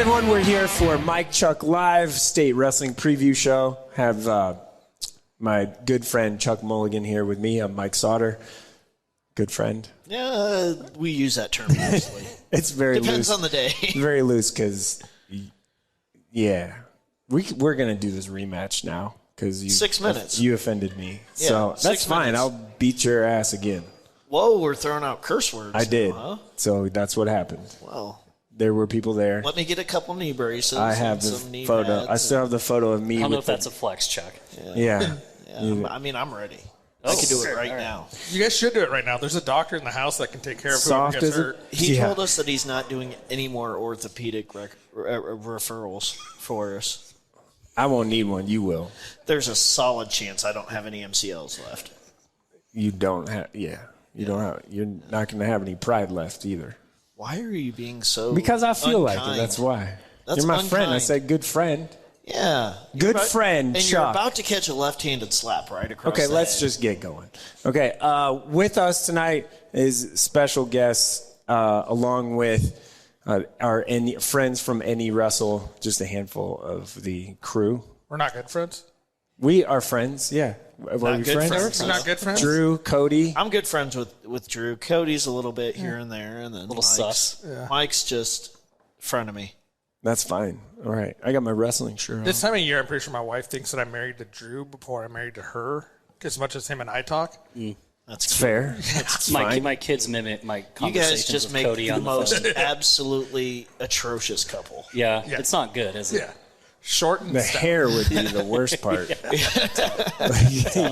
everyone. We're here for Mike Chuck Live State Wrestling Preview Show. Have my good friend Chuck Mulligan here with me. I'm Mike Sautter. Good friend. Yeah, we use that term loosely. It's very Depends loose. on the day. Very loose because, yeah, we're going to do this rematch now because 6 minutes. You offended me. Yeah, so that's fine. minutes. I'll beat your ass again. Whoa, we're throwing out curse words. I did. Huh? So that's what happened. Well, there were people there. let me get a couple knee braces. I have the some knee photo. pads I still have the photo of me. I don't know with if that's a flex, Chuck. Yeah. I mean, I'm ready. I can do it right now. You guys should do it right now. There's a doctor in the house that can take care of whoever Soft gets as it? hurt. He Yeah. told us that he's not doing any more orthopedic referrals for us. I won't need one. You will. There's a solid chance I don't have any MCLs left. You don't have. Yeah. You don't have. You're not going to have any pride left either. Why are you being so Because I feel like it. unkind? That's why. That's You're my friend. I unkind. said good friend. Yeah. Good You're friend, And Chuck. you're about to catch a left-handed slap right across Okay, the let's head. just get going. Okay, with us tonight is special guests along with our friends from NEWrestle, just a handful of the crew. We're not good friends. We are friends, yeah. Are we good friends. We're not good friends. Drew, Cody. I'm good friends with Drew. Cody's a little bit here and there, and then Little Mike's, sus. Mike's just friend of me. That's fine. All right, I got my wrestling shirt on. This time of year, I'm pretty sure my wife thinks that I'm married to Drew before I'm married to her. As much as him and I talk. That's It's fair. It's fine. My kids mimic my You conversations guys just with make Cody the on the most phone. absolutely atrocious couple. Yeah, it's not good, is it? Yeah. Short and The stout. hair would be the worst part.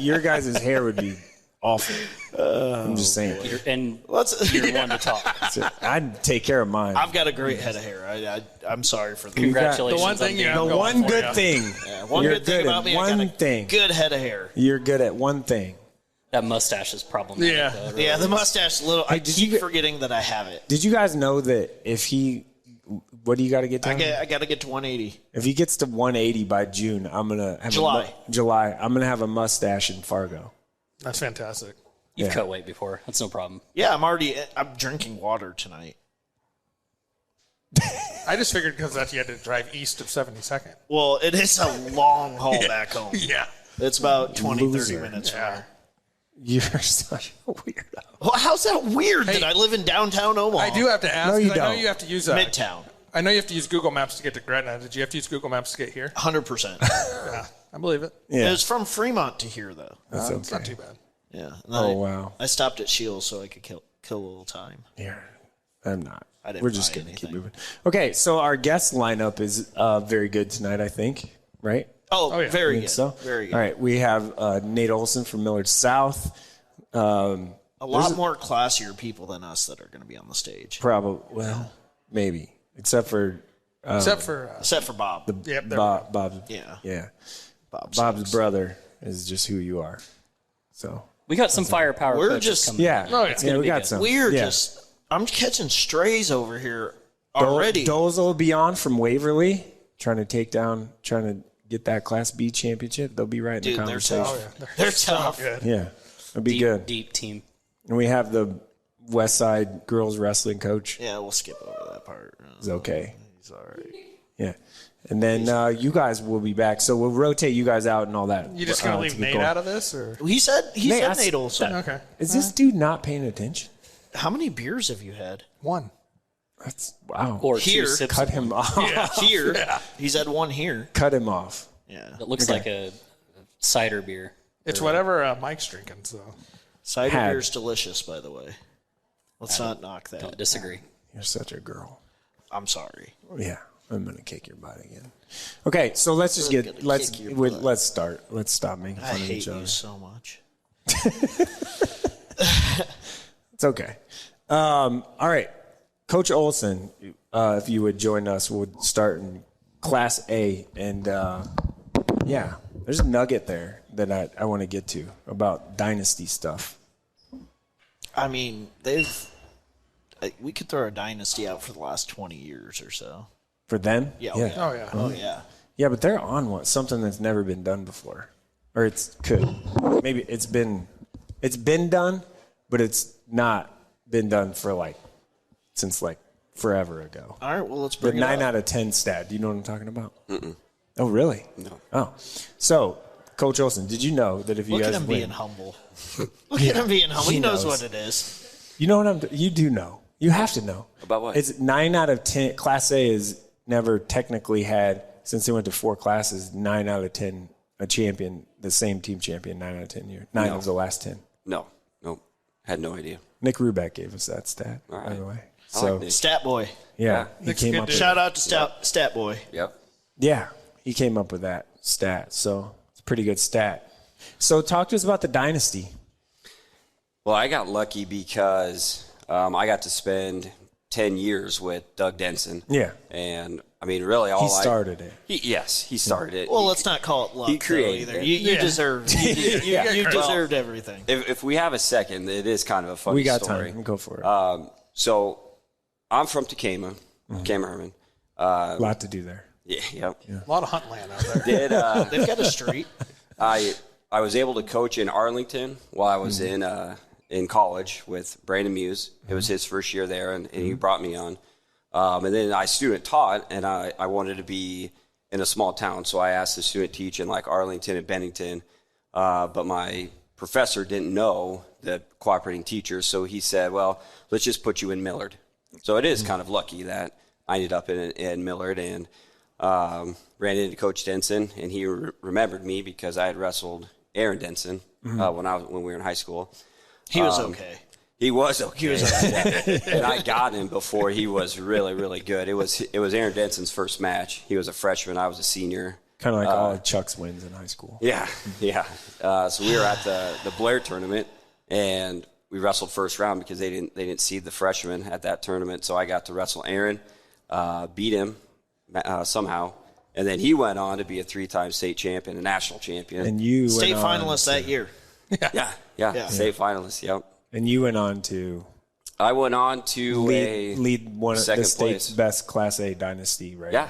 Your guys' hair would be awful. I'm just saying. And Let's- you're one to talk. I'd take care of mine. I've got a great head of hair. I'm sorry for that. Congratulations. The one thing on you being- have The going one for good you. thing. One You're good thing good about at me, I one got a thing. good head of hair. You're good at one thing. That mustache is problematic. Yeah. though, really. Yeah, the mustache little. I did keep you- forgetting that I have it. Did you guys know that if he, what do you got to get down? I got to get to 180. If he gets to 180 by June, I'm gonna have July. I'm gonna have a mustache in Fargo. That's fantastic. You've Yeah. cut weight before. That's no problem. Yeah, I'm drinking water tonight. I just figured because that you had to drive east of 72nd. Well, it is a long haul back home. Yeah. It's about 20, 30 Loser. minutes from Yeah. here. You're such a weirdo. Well, how's that weird that I live in downtown Omaha? I do have to ask. No, you 'cause I know don't. you have to use Midtown. I know you have to use Google Maps to get to Gretna. Did you have to use Google Maps to get here? 100%. Yeah. I believe it. Yeah, It was from Fremont to here, though. that's It's not okay. too bad. Yeah. And Oh, I- wow. I stopped at Shields so I could kill a little time. Here, I'm not. I didn't We're just buy gonna keep anything. moving. Okay, so our guest lineup is very good tonight. I think, right? Oh, yeah. very Think good. so. Very good. All right, we have Nate Olson from Millard South. A lot more classier people than us that are going to be on the stage. Probably, well, maybe, except for Except for Except for Bob. yep, there Bob. Yeah. Yeah. Bob's Bob's brother is just who you are. So We got some firepower. We're coaches just- coming. yeah, Oh, yeah. yeah, we be got good. some. We're Yeah. just. I'm catching strays over here already. Dozel will be on from Waverly, trying to get that Class B championship. They'll be right in Dude, the they're conversation. tough. They're tough. good. Yeah, it'll be good. Deep team. And we have the Westside girls wrestling coach. Yeah, we'll skip over that part. It's okay. He's all right. Yeah. And then you guys will be back. So we'll rotate you guys out and all that. You just gonna leave get Nate going. out of this, or He said Nate, Nate Olson. okay? Is this dude not paying attention? How many beers have you had? One. That's wow. Or Here, two sips. Cut him off. Here. He's had one here. Cut him off. Yeah. It looks like a cider beer. It's whatever Mike's drinking. So Cider Had. beer's delicious, by the way. Let's not knock that. Don't disagree. You're such a girl. I'm sorry. Yeah, I'm gonna kick your butt again. Okay, so let's just Gonna get kick your butt. let's start. Let's stop making I fun of hate each other. you so much. It's okay. All right, Coach Olson, if you would join us, we'll start in Class A, and yeah, there's a nugget there that I want to get to about dynasty stuff. I mean, we could throw a dynasty out for the last 20 years or so. For them? Yeah. oh yeah. Oh, yeah. Yeah, but they're on something that's never been done before, or maybe it's been done, but it's not been done for since forever ago. All right, well, let's The bring 9 it up. out of 10 stat. Do you know what I'm talking about? Oh, really? No. Oh. So, Coach Olson, did you know that if you Look guys at him win, being humble. Look at him being humble. He knows knows. what it is. you know what you do know. You have to know. About what? It's 9 out of 10. Class A has never technically had, since they went to 4 classes, 9 out of 10 a champion, the same team champion 9 out of 10 years. 9 No. of the last 10. No. Had no idea. Nick Rubeck gave us that stat, All right. by the way. I So, like Nick. Stat boy. yeah, he Nick's came good up dude. with Shout out to Stat Boy. Yep. Yeah, he came up with that stat. So, it's a pretty good stat. So, talk to us about the dynasty. Well, I got lucky because I got to spend 10 years with Doug Denson. Yeah. And, I mean, really all He started it. He started it. Well, let's not call it luck. He created though, either. it. You deserved. You deserved everything. If we have a second, it is kind of a funny We got story. time. Go for it. So I'm from Tacoma, Herman. A lot to do there. Yep. A lot of hunt land out there. They've got a street. I was able to coach in Arlington while I was in college with Brandon Muse. It was his first year there, and he brought me on. And then I student taught, and I wanted to be in a small town, so I asked to student teach in like Arlington and Bennington. But my professor didn't know the cooperating teachers, so he said, well, let's just put you in Millard. So it is kind of lucky that I ended up in Millard and ran into Coach Denson, and he remembered me because I had wrestled Aaron Denson when we were in high school. He was okay. He was okay. Yeah. And I got him before he was really, really good. It was Aaron Denson's first match. He was a freshman. I was a senior. Kind of like all of Chuck's wins in high school. Yeah. So we were at the Blair tournament, and we wrestled first round because they didn't seed the freshman at that tournament. So I got to wrestle Aaron, beat him somehow, and then he went on to be a 3-time state champion, a national champion. And you State went on finalist that year. Yeah, state finalist. Yep. And you went on to I went on to lead one of the second state's place. best Class A dynasty, right? Yeah.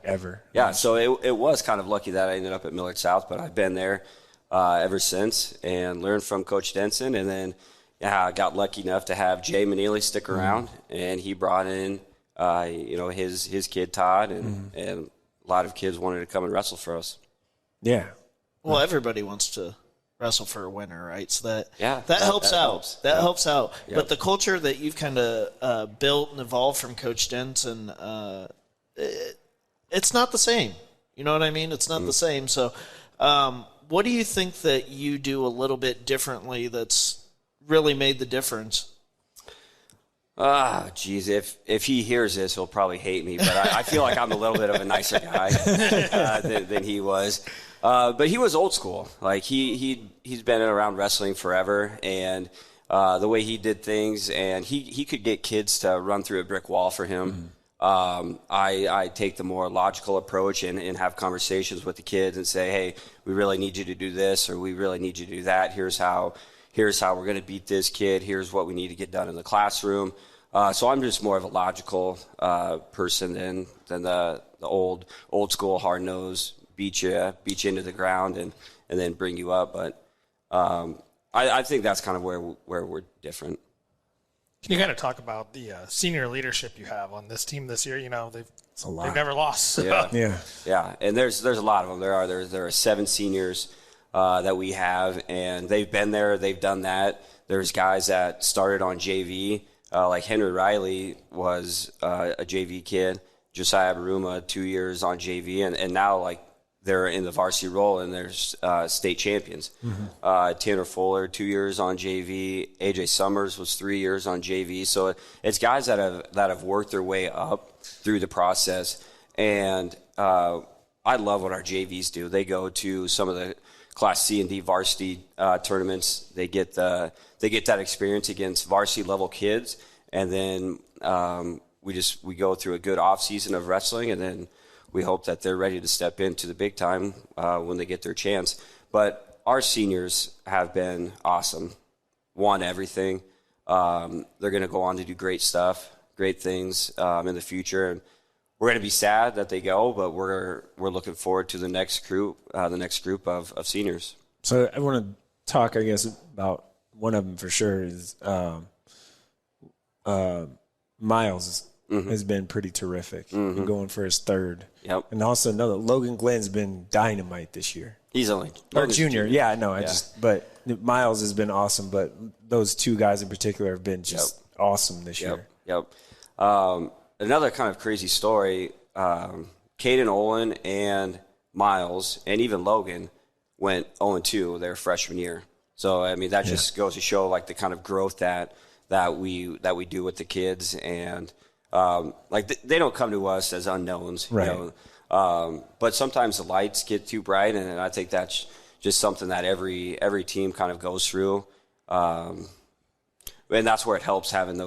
Ever. Yeah, so it was kind of lucky that I ended up at Millard South, but I've been there ever since and learned from Coach Denson. And then I got lucky enough to have Jay Manili stick around, and he brought in his kid Todd, and a lot of kids wanted to come and wrestle for us. Yeah. Well, everybody wants to wrestle for a winner, right? So that that helps out. helps. That helps out. Yep. But the culture that you've kind of built and evolved from Coach Denson, it's not the same. You know what I mean? It's not the same. So, what do you think that you do a little bit differently that's really made the difference? Geez, if he hears this, he'll probably hate me. But I feel like I'm a little bit of a nicer guy than he was. But he was old school. Like he's been around wrestling forever, and the way he did things, and he could get kids to run through a brick wall for him. I take the more logical approach and have conversations with the kids and say, hey, we really need you to do this, or we really need you to do that. Here's how we're going to beat this kid. Here's what we need to get done in the classroom. So I'm just more of a logical person than the old school hard nose beat you into the ground and then bring you up. But I think that's kind of where we're different. Can you kind of talk about the senior leadership you have on this team this year? You know, they've never lost. Yeah. And there's a lot of them. There are 7 seniors that we have, and they've been there. They've done that. There's guys that started on JV, like Henry Riley was a JV kid. Josiah Baruma, 2 years on JV, and now like they're in the varsity role and there's state champions. Tanner Fuller, 2 years on JV. AJ Summers was 3 years on JV. So it's guys that have worked their way up through the process. And I love what our JVs do. They go to some of the Class C and D varsity tournaments. They get that experience against varsity level kids, and then we go through a good off season of wrestling, and then we hope that they're ready to step into the big time when they get their chance. But our seniors have been awesome, won everything. They're going to go on to do great stuff, great things in the future, and we're going to be sad that they go, but we're looking forward to the next group of seniors. So I want to talk, I guess, about one of them for sure is Miles has been pretty terrific. And going for his third. Yep. And also Logan Glenn's been dynamite this year. He's only or junior. Yeah, I know. But Miles has been awesome. But those two guys in particular have been just awesome this year. Yep. Another kind of crazy story. Caden Olin and Miles and even Logan went 0-2 their freshman year. So I mean that just goes to show like the kind of growth that we do with the kids, and they don't come to us as unknowns, right? But sometimes the lights get too bright, and I think that's just something that every team kind of goes through, and that's where it helps having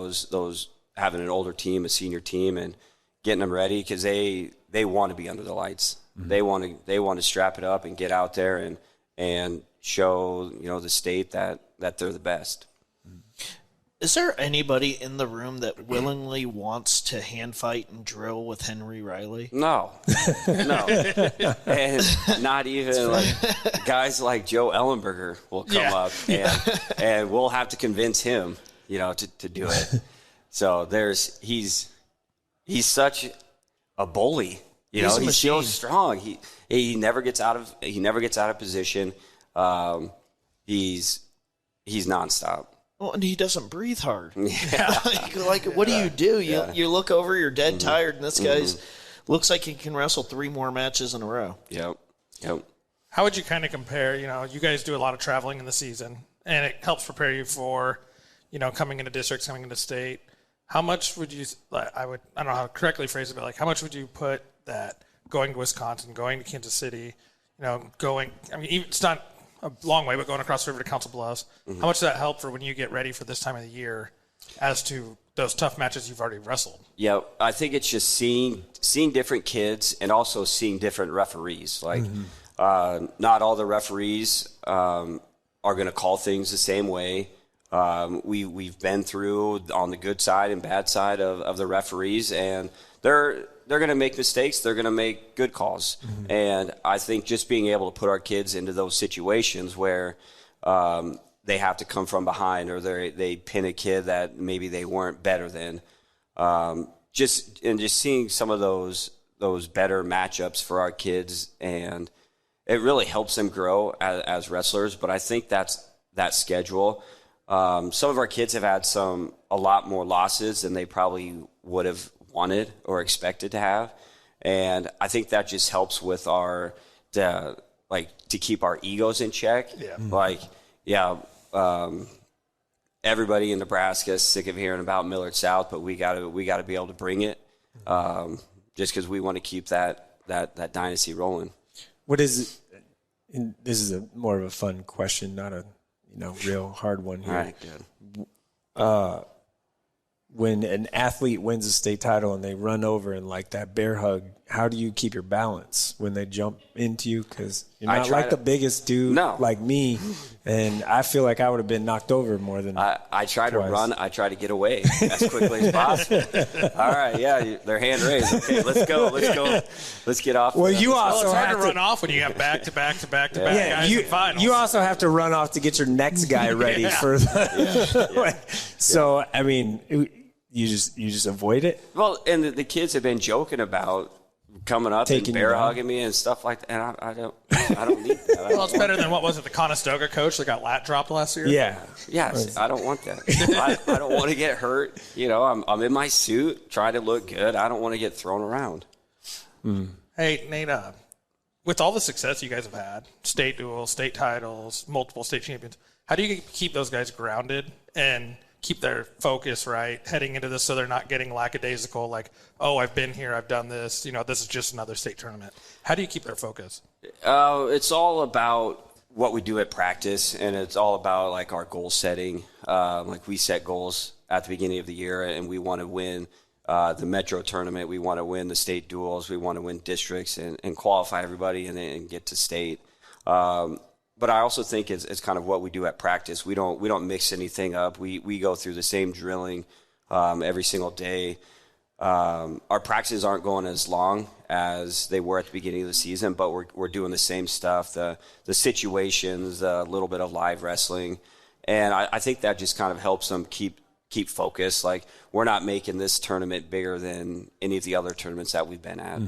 having an older team, a senior team, and getting them ready because they want to be under the lights. They want to strap it up and get out there and show the state that they're the best. Is there anybody in the room that willingly wants to hand fight and drill with Henry Riley? No, and not even like guys like Joe Ellenberger will come up and we'll have to convince him, to do it. So he's such a bully. He's so strong. He never gets out of position. He's nonstop. Well, and he doesn't breathe hard. Yeah. like what do? You look over, you're dead tired, and this guy's looks like he can wrestle 3 more matches in a row. Yep. How would you kind of compare? You guys do a lot of traveling in the season, and it helps prepare you for, coming into districts, coming into state. How much would you? I don't know how to correctly phrase it, but like, how much would you put that going to Wisconsin, going to Kansas City, going? I mean, even, it's not a long way, but going across the river to Council Bluffs. How much does that help for when you get ready for this time of the year, as to those tough matches you've already wrestled? Yeah, I think it's just seeing different kids and also seeing different referees. Like, not all the referees are going to call things the same way. We've been through on the good side and bad side of the referees, and they're going to make mistakes. They're going to make good calls. And I think just being able to put our kids into those situations where they have to come from behind, or they pin a kid that maybe they weren't better than, just seeing some of those better matchups for our kids, and it really helps them grow as wrestlers. But I think that schedule. Some of our kids have had a lot more losses than they probably would have wanted or expected to have, and I think that just helps with to keep our egos in check. Everybody in Nebraska is sick of hearing about Millard South, but we got to be able to bring it, just because we want to keep that dynasty rolling. What is? This is more of a fun question, not a real hard one here. All right, good. When an athlete wins a state title and they run over and like that bear hug, how do you keep your balance when they jump into you? Because you're not like the biggest dude like me, and I feel like I would have been knocked over more than I try to run. I try to get away as quickly as possible. All right, their hand raised. Okay, let's go. Let's get off. Well, you also it's hard have to run off when you have back to back guys in finals. You also have to run off to get your next guy ready for the. So I mean. You just avoid it? Well, and the kids have been joking about coming up and bear hugging me and stuff like that, and I don't need that. Well, it's better than what was it, the Conestoga coach that got lat dropped last year? Yeah. Yes, I don't want that. I don't want to get hurt. I'm in my suit trying to look good. I don't want to get thrown around. Hey, Nate, with all the success you guys have had, state duels, state titles, multiple state champions, how do you keep those guys grounded and keep their focus right heading into this, so they're not getting lackadaisical, like, oh, I've been here, I've done this, this is just another state tournament? How do you keep their focus? It's all about what we do at practice, and it's all about like our goal setting. Like, we set goals at the beginning of the year, and we want to win the Metro tournament. We want to win the state duels. We want to win districts and qualify everybody and get to state. But I also think it's kind of what we do at practice. We don't mix anything up. We go through the same drilling every single day. Our practices aren't going as long as they were at the beginning of the season, but we're doing the same stuff, the situations, a little bit of live wrestling, and I think that just kind of helps them keep keep focused. Like, we're not making this tournament bigger than any of the other tournaments that we've been at.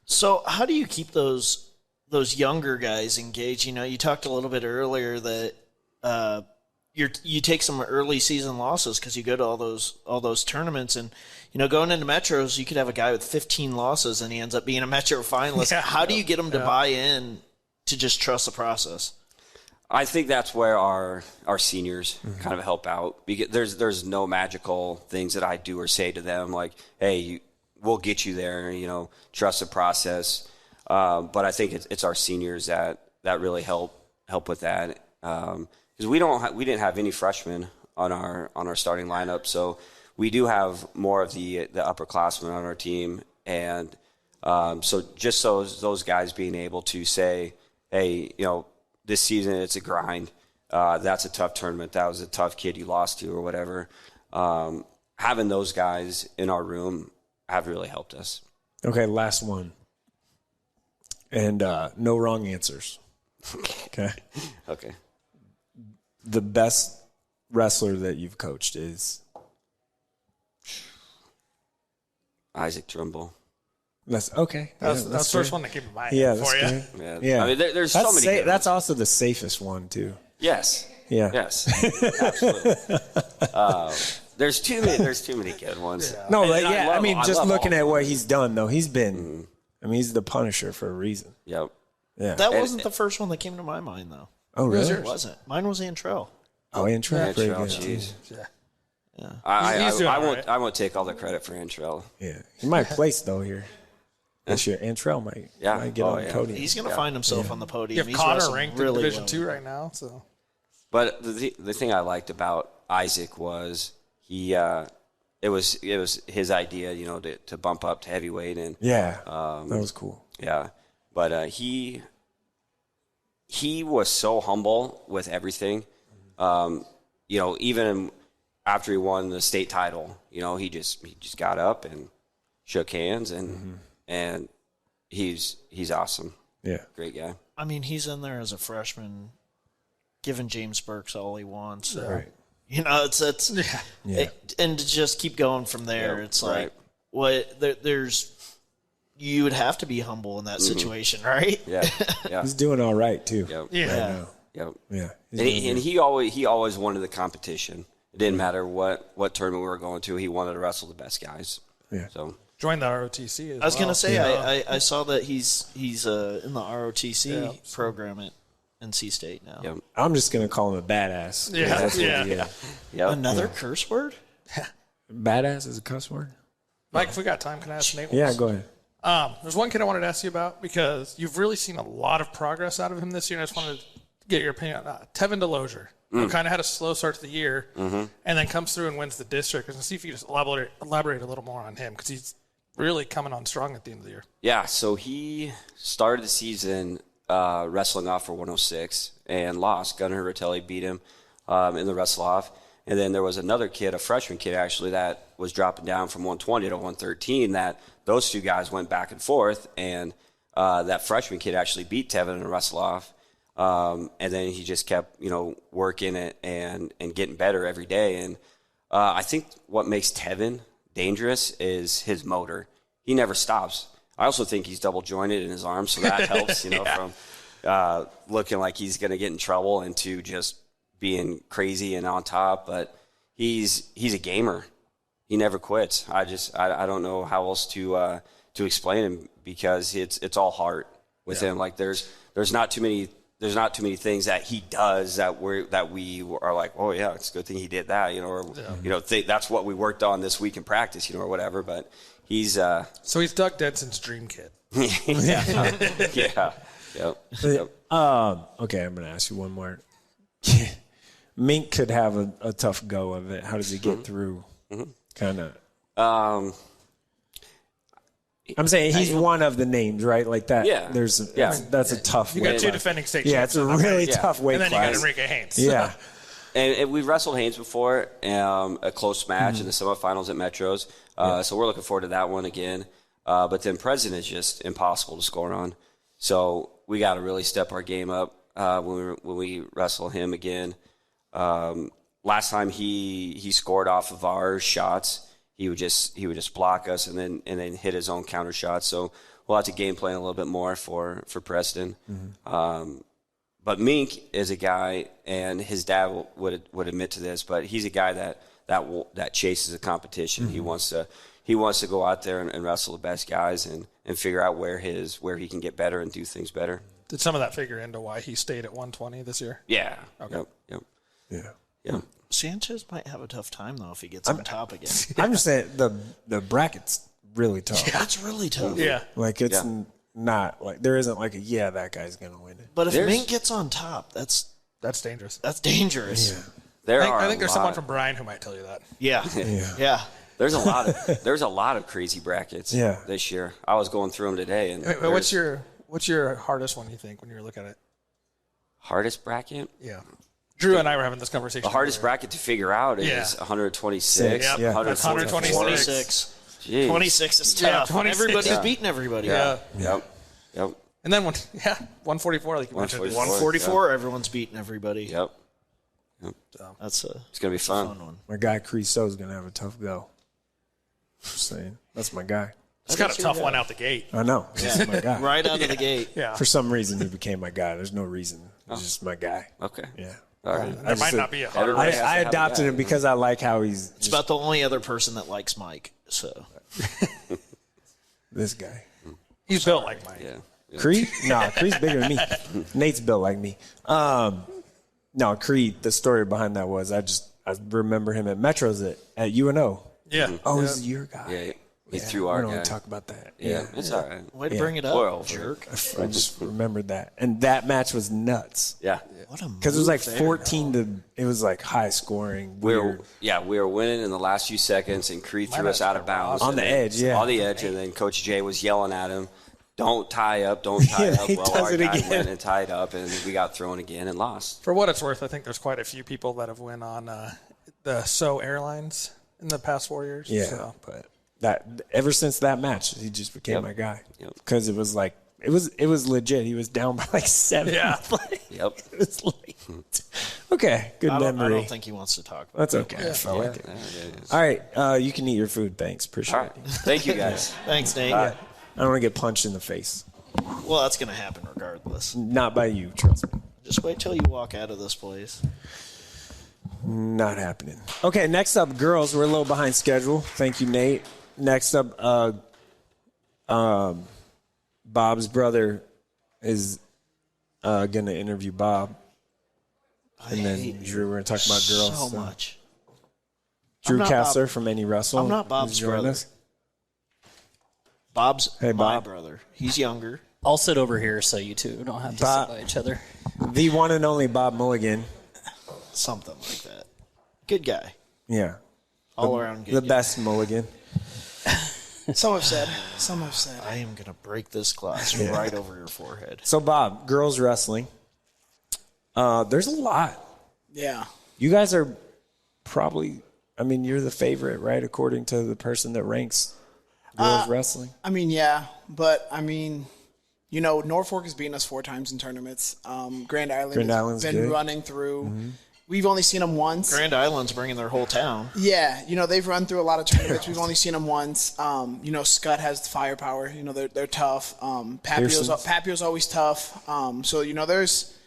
So how do you keep those younger guys engaged? You know, you talked a little bit earlier that you take some early season losses because you go to all those tournaments, and you know, going into Metros, you could have a guy with 15 losses and he ends up being a Metro finalist. Yeah. How do you get them to buy in to just trust the process? I think that's where our seniors kind of help out, because there's no magical things that I do or say to them like, hey, we'll get you there, you know, trust the process. But I think it's our seniors that really help with that. Because we didn't have any freshmen on our starting lineup, so we do have more of the upperclassmen on our team, and so just those guys being able to say, hey, you know, this season it's a grind. That's a tough tournament. That was a tough kid you lost to or whatever. Having those guys in our room have really helped us. Okay, last one, and no wrong answers. Okay. Okay. The best wrestler that you've coached is Isaac Trimble. That's okay. That's the first one that came to mind. Yeah, for you. Yeah. I mean, there's so many. Good that's also the safest one too. Yes. Yeah. Yes. Absolutely. There's too many good ones. Yeah. No, but I mean, just looking at what he's done, though, he's been. I mean, he's the Punisher for a reason. Yep. Yeah. That wasn't the first one that came to my mind, though. Oh, really? It wasn't. Mine was Antrell. Oh, Antrell, pretty good. Jeez. Yeah. I won't take all the credit for Antrell. Yeah, he might place though here. This year, Antrell might get on Cody. He's going to find himself on the podium. You have Connor ranked in Division 2 right now. So, but the thing I liked about Isaac was it was his idea, you know, to bump up to heavyweight, and that was cool. Yeah, but he was so humble with everything. You know, even after he won the state title, you know, he just got up and shook hands, and he's awesome. Yeah, great guy. I mean, he's in there as a freshman, giving James Burks all he wants. Right. You know, and to just keep going from there. It's like you would have to be humble in that situation, right? Yeah. He's doing all right too. Yep. Yeah. Right now. Yep. Yeah. And he always wanted the competition. It didn't matter what tournament we were going to. He wanted to wrestle the best guys. Yeah. So joined the ROTC. I was going to say I saw that he's in the ROTC program at NC State now. Yep. I'm just gonna call him a badass. Yeah. That's what he is. Yep. Another curse word? Badass is a cuss word. Mike, if we got time, can I ask Nate? Yeah, go ahead. There's one kid I wanted to ask you about because you've really seen a lot of progress out of him this year. And I just wanted to get your opinion on Tevin Delosier, who kind of had a slow start to the year and then comes through and wins the district. And see if you could just elaborate a little more on him, because he's really coming on strong at the end of the year. Yeah, so he started the season wrestling off for 106 and lost. Gunnar Ratelli beat him in the wrestle off. And then there was another kid, a freshman kid actually, that was dropping down from 120 to 113, that those two guys went back and forth, and that freshman kid actually beat Tevin in a wrestle off. And then he just kept, you know, working it and getting better every day. And I think what makes Tevin dangerous is his motor. He never stops. I also think he's double jointed in his arms, so that helps, you know, from looking like he's going to get in trouble into just being crazy and on top. But he's a gamer. He never quits. I don't know how else to explain him, because it's all heart with him. Like there's not too many things that he does that we are like, oh yeah, it's a good thing he did that, you know, or you know, that's what we worked on this week in practice, you know, or whatever. But he's so he's Doug Denson's dream kid. Yeah. Yep. Okay, I'm gonna ask you one more. Mink could have a tough go of it. How does he get through? Kind of. I'm saying he's one of the names, right? Like that. Yeah. That's a tough. You got two defending state champions. Yeah, it's a really tough weight class. And then you got Enrique Haynes. Yeah. And we've wrestled Haynes before, a close match in the semifinals at Metros. So we're looking forward to that one again. But then President is just impossible to score on. So we got to really step our game up when we wrestle him again. last time he scored off of our shots, he would just block us and then hit his own counter shots. So we'll have to game plan a little bit more for Preston. But Mink is a guy, and his dad would admit to this, but he's a guy that chases a competition. He wants to go out there and wrestle the best guys and figure out where he can get better and do things better. Did some of that figure into why he stayed at 120 this year? Yeah. Okay. Yep. Sanchez might have a tough time though if he gets on top again. I'm just saying the bracket's really tough. Yeah, it's really tough. Yeah. Like it's not like there isn't like that guy's gonna win it. But if Mink gets on top, that's dangerous. That's dangerous. Yeah. I think there's someone from Bryan who might tell you that. Yeah. There's a lot of crazy brackets this year. I was going through them today. And what's your hardest one, you think, when you look at it? hardest bracket? Yeah. Drew and I were having this conversation. The hardest bracket to figure out is 126. Yep. That's 126. Jeez. 26 is Yeah, tough. 26. Everybody's beating everybody. Yeah. Yep. And then 144, like you mentioned. 144, everyone's beating everybody. Yep. So that's It's gonna be fun. one. My guy Creaso's gonna have a tough go. Just saying, that's my guy. It's got a tough one out the gate. I know. He's my guy. Right out of the gate. Yeah. For some reason, he became my guy. There's no reason. He's just my guy. Okay. Yeah. All right. There might not be a harder Everybody one. has to I have a adopted guy. him because I like how he's It's about the only other person that likes Mike. So this guy. He's built like Mike. Yeah. Creed? No, Creed's bigger than me. Nate's built like me. No, Creed, the story behind that was I remember him at Metros at UNO. Yeah. Oh, he's your guy. Yeah. He threw our We don't guy. want to talk about that. Yeah. It's all right. way to bring it up, Well, jerk. I just remembered that. And that match was nuts. Yeah. What a Because it was like move 14 to, it was like high scoring. We Weird. were winning in the last few seconds, and Creed threw us out of bounds. On the edge, yeah. On the edge, and then Coach Jay was yelling at him, don't tie up. He he well, does our it guy again. went and tied up, and we got thrown again and lost. For what it's worth, I think there's quite a few people that have went on the So Airlines in the past 4 years. Yeah, So. but that ever since that match, he just became my guy. Yep. Because it was like it was legit. He was down by like 7. Yeah. Yep. It was like okay, good I memory. don't think he wants to talk about That's okay. I felt like it. Yeah. All right, you can eat your food. Thanks, appreciate All right. it. Thank you, guys. Thanks, Nate. I don't want to get punched in the face. Well, that's going to happen regardless. Not by you, trust me. Just wait till you walk out of this place. Not happening. Okay, next up, girls. We're a little behind schedule. Thank you, Nate. Next up, Bob's brother is going to interview Bob. And then Drew, we're going to talk about girls. So much. Drew I'm not Kastler Bob- from NEWrestle. I'm not Bob's is joining brother. us. Bob's Hey, my Bob. brother. He's younger. I'll sit over here so you two don't have to Bob- sit by each other. The one and only Bob Mulligan. Something like that. Good guy. Yeah. All around good The guy. best Mulligan. Some have said. Some have said. I am going to break this glass right over your forehead. So, Bob, girls wrestling. There's a lot. Yeah. You guys are probably, I mean, you're the favorite, right? According to the person that ranks girls wrestling. I mean, yeah. But, I mean, you know, Norfolk has beaten us 4 times in tournaments. Grand Island Island's has been good. running through. We've only seen them once. Grand Island's bringing their whole town. Yeah, you know, they've run through a lot of tournaments. We've only seen them once. You know, Scott has firepower. You know, they're tough. Papio's always tough. So, you know, there's,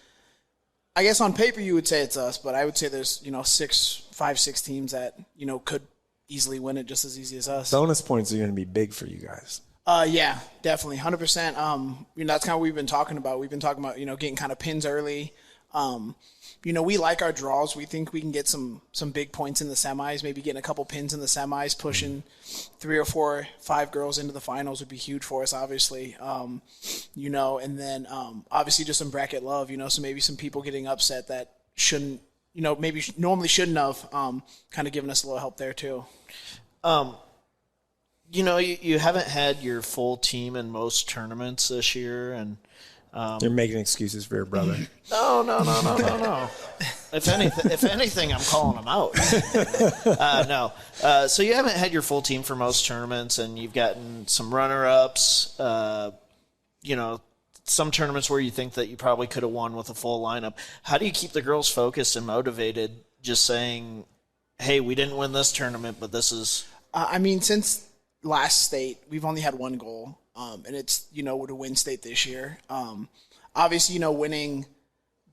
I guess on paper you would say it's us, but I would say there's, you know, 5, 6 teams that, you know, could easily win it just as easy as us. Bonus points are going to be big for you guys. Yeah, definitely. 100%. You know, that's kind of what we've been talking about. We've been talking about, you know, getting kind of pins early. You know, we like our draws. We think we can get some big points in the semis, maybe getting a couple pins in the semis, pushing 3 or 4, 5 girls into the finals would be huge for us, obviously. You know, and then obviously just some bracket love, you know, so maybe some people getting upset that shouldn't, you know, maybe normally shouldn't have, kind of giving us a little help there too. You know, you haven't had your full team in most tournaments this year, and You're making excuses for your brother. No. If anything, I'm calling them out. No. So you haven't had your full team for most tournaments, and you've gotten some runner-ups. You know, some tournaments where you think that you probably could have won with a full lineup. How do you keep the girls focused and motivated just saying, hey, we didn't win this tournament, but this is... I mean, since last state, we've only had one goal, and it's, to win state this year. Obviously, winning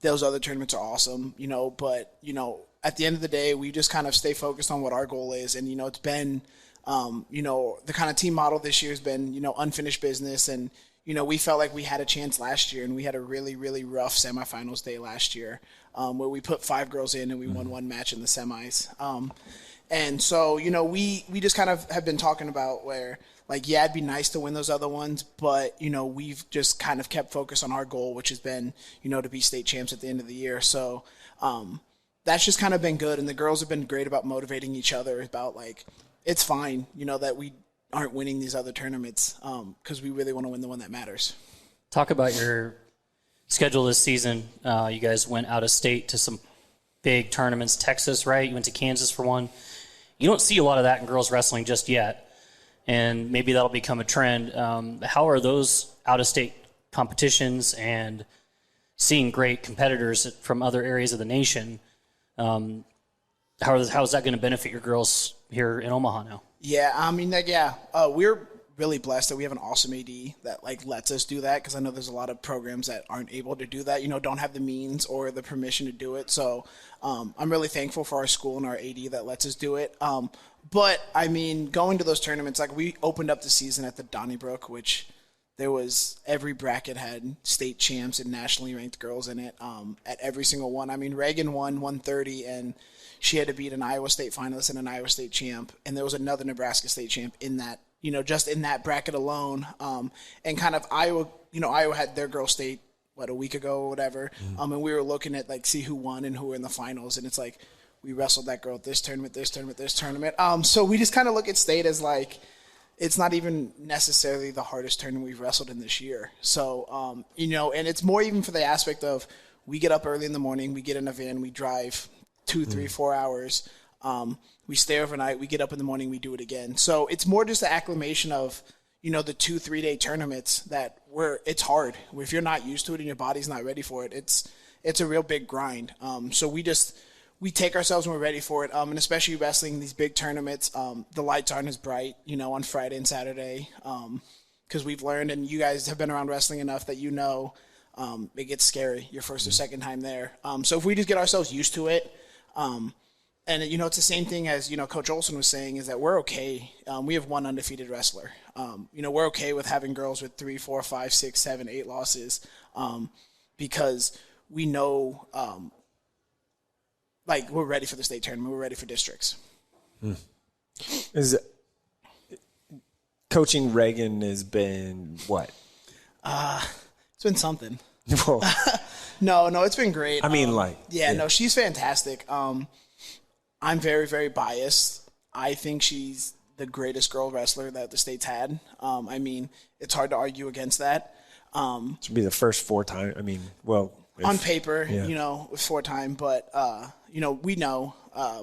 those other tournaments are awesome, but, at the end of the day, we just kind of stay focused on what our goal is. And, it's been, the kind of team model this year has been, unfinished business. And, we felt like we had a chance last year, and we had a really, really rough semifinals day last year where we put 5 girls in and we won one match in the semis. And so, we just kind of have been talking about where, like, yeah, it'd be nice to win those other ones, but, we've just kind of kept focus on our goal, which has been, to be state champs at the end of the year. So, that's just kind of been good. And the girls have been great about motivating each other about, like, it's fine, that we aren't winning these other tournaments because we really want to win the one that matters. Talk about your schedule this season. You guys went out of state to some big tournaments. Texas, right? You went to Kansas for one. You don't see a lot of that in girls wrestling just yet, and maybe that'll become a trend. How are those out-of-state competitions and seeing great competitors from other areas of the nation, how is that going to benefit your girls here in Omaha now? Yeah, I mean, we're really blessed that we have an awesome AD that, like, lets us do that, because I know there's a lot of programs that aren't able to do that, don't have the means or the permission to do it. So I'm really thankful for our school and our AD that lets us do it. But, I mean, going to those tournaments, like, we opened up the season at the Donnybrook, which there was every bracket had state champs and nationally ranked girls in it at every single one. I mean, Reagan won 130, and she had to beat an Iowa State finalist and an Iowa State champ, and there was another Nebraska State champ in that, just in that bracket alone. And kind of Iowa, Iowa had their girl state, a week ago or whatever, and we were looking at, like, see who won and who were in the finals, and it's like, we wrestled that girl at this tournament. So we just kind of look at state as, like, it's not even necessarily the hardest tournament we've wrestled in this year. So, and it's more even for the aspect of we get up early in the morning, we get in a van, we drive 2, 3, 4 hours, we stay overnight, we get up in the morning, we do it again. So it's more just the acclimation of, the 2-3 day tournaments that it's hard. If you're not used to it and your body's not ready for it, it's a real big grind. So we take ourselves when we're ready for it, and especially wrestling these big tournaments, the lights aren't as bright, on Friday and Saturday, because we've learned, and you guys have been around wrestling enough that it gets scary your first or second time there. So if we just get ourselves used to it, and, it's the same thing as, Coach Olson was saying, is that we're okay. We have one undefeated wrestler. We're okay with having girls with 3, 4, 5, 6, 7, 8 losses because we know we're ready for the state tournament. We're ready for districts. Coaching Reagan has been what? It's been something. Whoa. No, it's been great. I mean, no, she's fantastic. I'm very, very biased. I think she's the greatest girl wrestler that the state's had. I mean, it's hard to argue against that. Should be the first 4 time. I mean, on paper, with 4 time, but we know.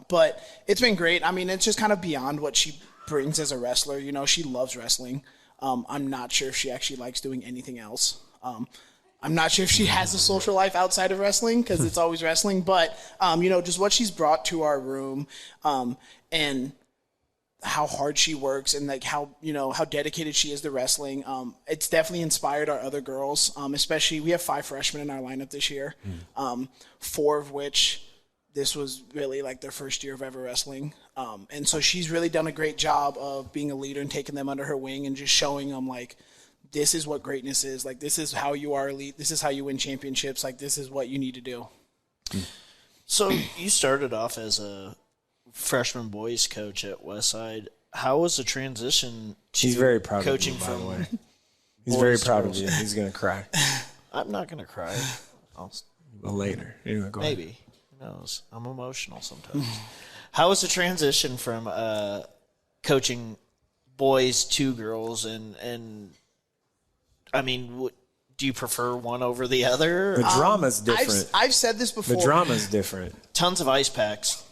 But it's been great. I mean, it's just kind of beyond what she brings as a wrestler. She loves wrestling. I'm not sure if she actually likes doing anything else. I'm not sure if she has a social life outside of wrestling because it's always wrestling. But, just what she's brought to our room and how hard she works and, like, how dedicated she is to wrestling. It's definitely inspired our other girls, especially we have 5 freshmen in our lineup this year, 4 of which this was really, like, their first year of ever wrestling. And so she's really done a great job of being a leader and taking them under her wing and just showing them, like, this is what greatness is. Like, this is how you are elite. This is how you win championships. Like, this is what you need to do. So you started off as a freshman boys coach at Westside. How was the transition to He's very proud coaching of you, by from the way. He's very proud of you. He's going to cry. I'm not going to cry. Later. Anyway, go ahead. Maybe. Who knows? I'm emotional sometimes. How was the transition from coaching boys to girls and I mean, do you prefer one over the other? The drama's different. I've said this before. The drama's different. Tons of ice packs.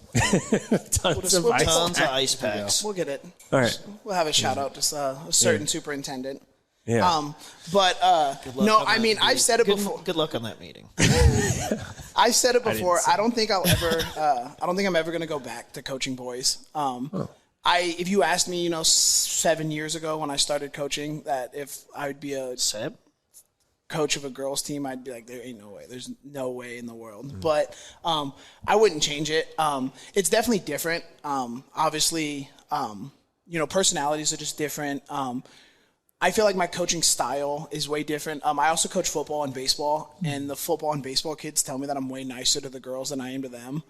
Tons of ice packs. We'll get it. All right. We'll have a shout out to a certain superintendent. Yeah. No, I mean, I've said it before. Good luck on that meeting. I've said it before. I don't think I'll ever. I don't think I'm ever going to go back to coaching boys. If you asked me, 7 years ago when I started coaching, that if I would be a coach of a girls team, I'd be like, there ain't no way. There's no way in the world. But I wouldn't change it. It's definitely different. Obviously, personalities are just different. I feel like my coaching style is way different. I also coach football and baseball, and the football and baseball kids tell me that I'm way nicer to the girls than I am to them.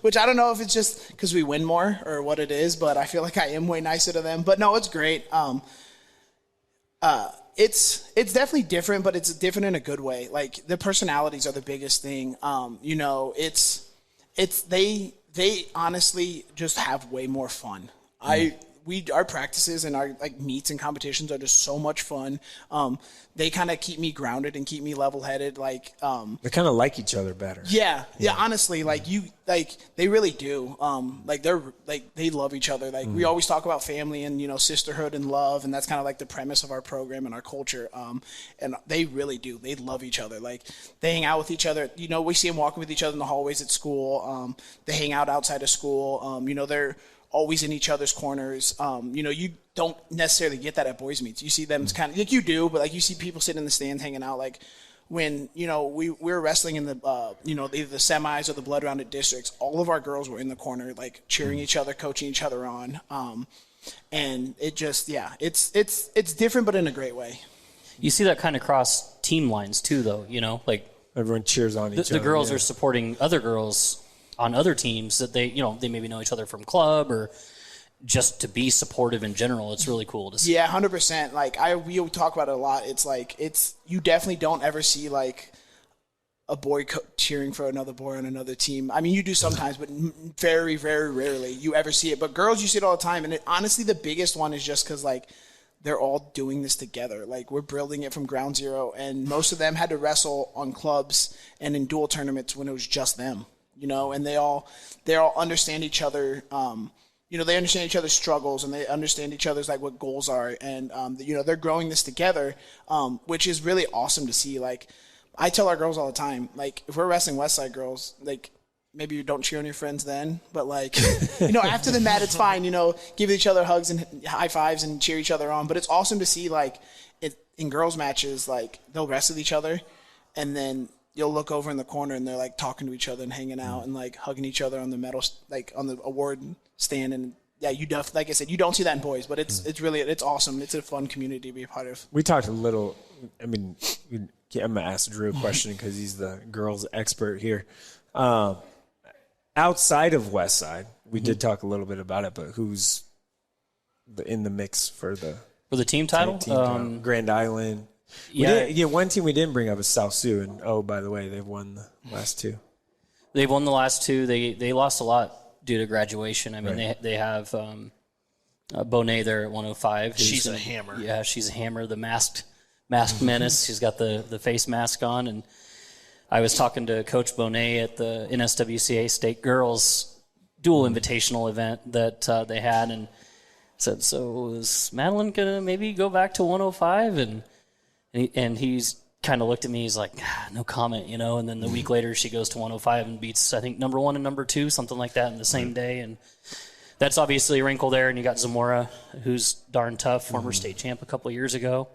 Which I don't know if it's just because we win more or what it is, but I feel like I am way nicer to them. But no, it's great. It's definitely different, but it's different in a good way. Like the personalities are the biggest thing. They honestly just have way more fun. Our practices and our meets and competitions are just so much fun. They kind of keep me grounded and keep me level-headed. They kind of like each other better. Yeah. Honestly, they really do. They love each other. We always talk about family and sisterhood and love, and that's kind of like the premise of our program and our culture. And they really do. They love each other. They hang out with each other. We see them walking with each other in the hallways at school. They hang out outside of school. They're always in each other's corners. You don't necessarily get that at boys meets. You see them kind of like you do, but you see people sitting in the stands hanging out. When we were wrestling in the either the semis or the blood round at districts, all of our girls were in the corner cheering each other, coaching each other on. And it just it's different, but in a great way. You see that kind of cross team lines too, though. Everyone cheers on each other. The girls are supporting other girls on other teams that they maybe know each other from club or just to be supportive in general. It's really cool to see. Yeah, 100%. We talk about it a lot. It's you definitely don't ever see a boy cheering for another boy on another team. I mean, you do sometimes, but very, very rarely you ever see it. But girls, you see it all the time. And honestly, the biggest one is just because they're all doing this together. We're building it from ground zero, and most of them had to wrestle on clubs and in dual tournaments when it was just them. And they all understand each other. They understand each other's struggles, and they understand each other's what goals are, and they're growing this together, which is really awesome to see. I tell our girls all the time, if we're wrestling Westside girls, maybe you don't cheer on your friends then, but after the mat, it's fine. Give each other hugs and high fives and cheer each other on. But it's awesome to see in girls matches, they'll wrestle each other, and then you'll look over in the corner and they're talking to each other and hanging out and hugging each other on the medal, on the award stand. And yeah, like I said, you don't see that in boys, but it's really awesome. It's a fun community to be a part of. We talked a little. I mean, I'm gonna ask Drew a question because he's the girls expert here. Outside of Westside, we did talk a little bit about it, but who's in the mix for the team title? Grand Island. One team we didn't bring up is South Sioux, and by the way, they've won the last two. They've won the last two. They lost a lot due to graduation. I mean, they have Bonet there at 105. She's a hammer. Yeah, she's a hammer. The masked menace. She's got the face mask on, and I was talking to Coach Bonet at the NSWCA State Girls Dual Invitational event that they had, and said, "So is Madeline gonna maybe go back to 105?" And he's kind of looked at me. He's like, no comment, And then the week later, she goes to 105 and beats, I think, number 1 and number 2, something like that, in the same day. And that's obviously a wrinkle there. And you got Zamora, who's darn tough, former state champ a couple of years ago.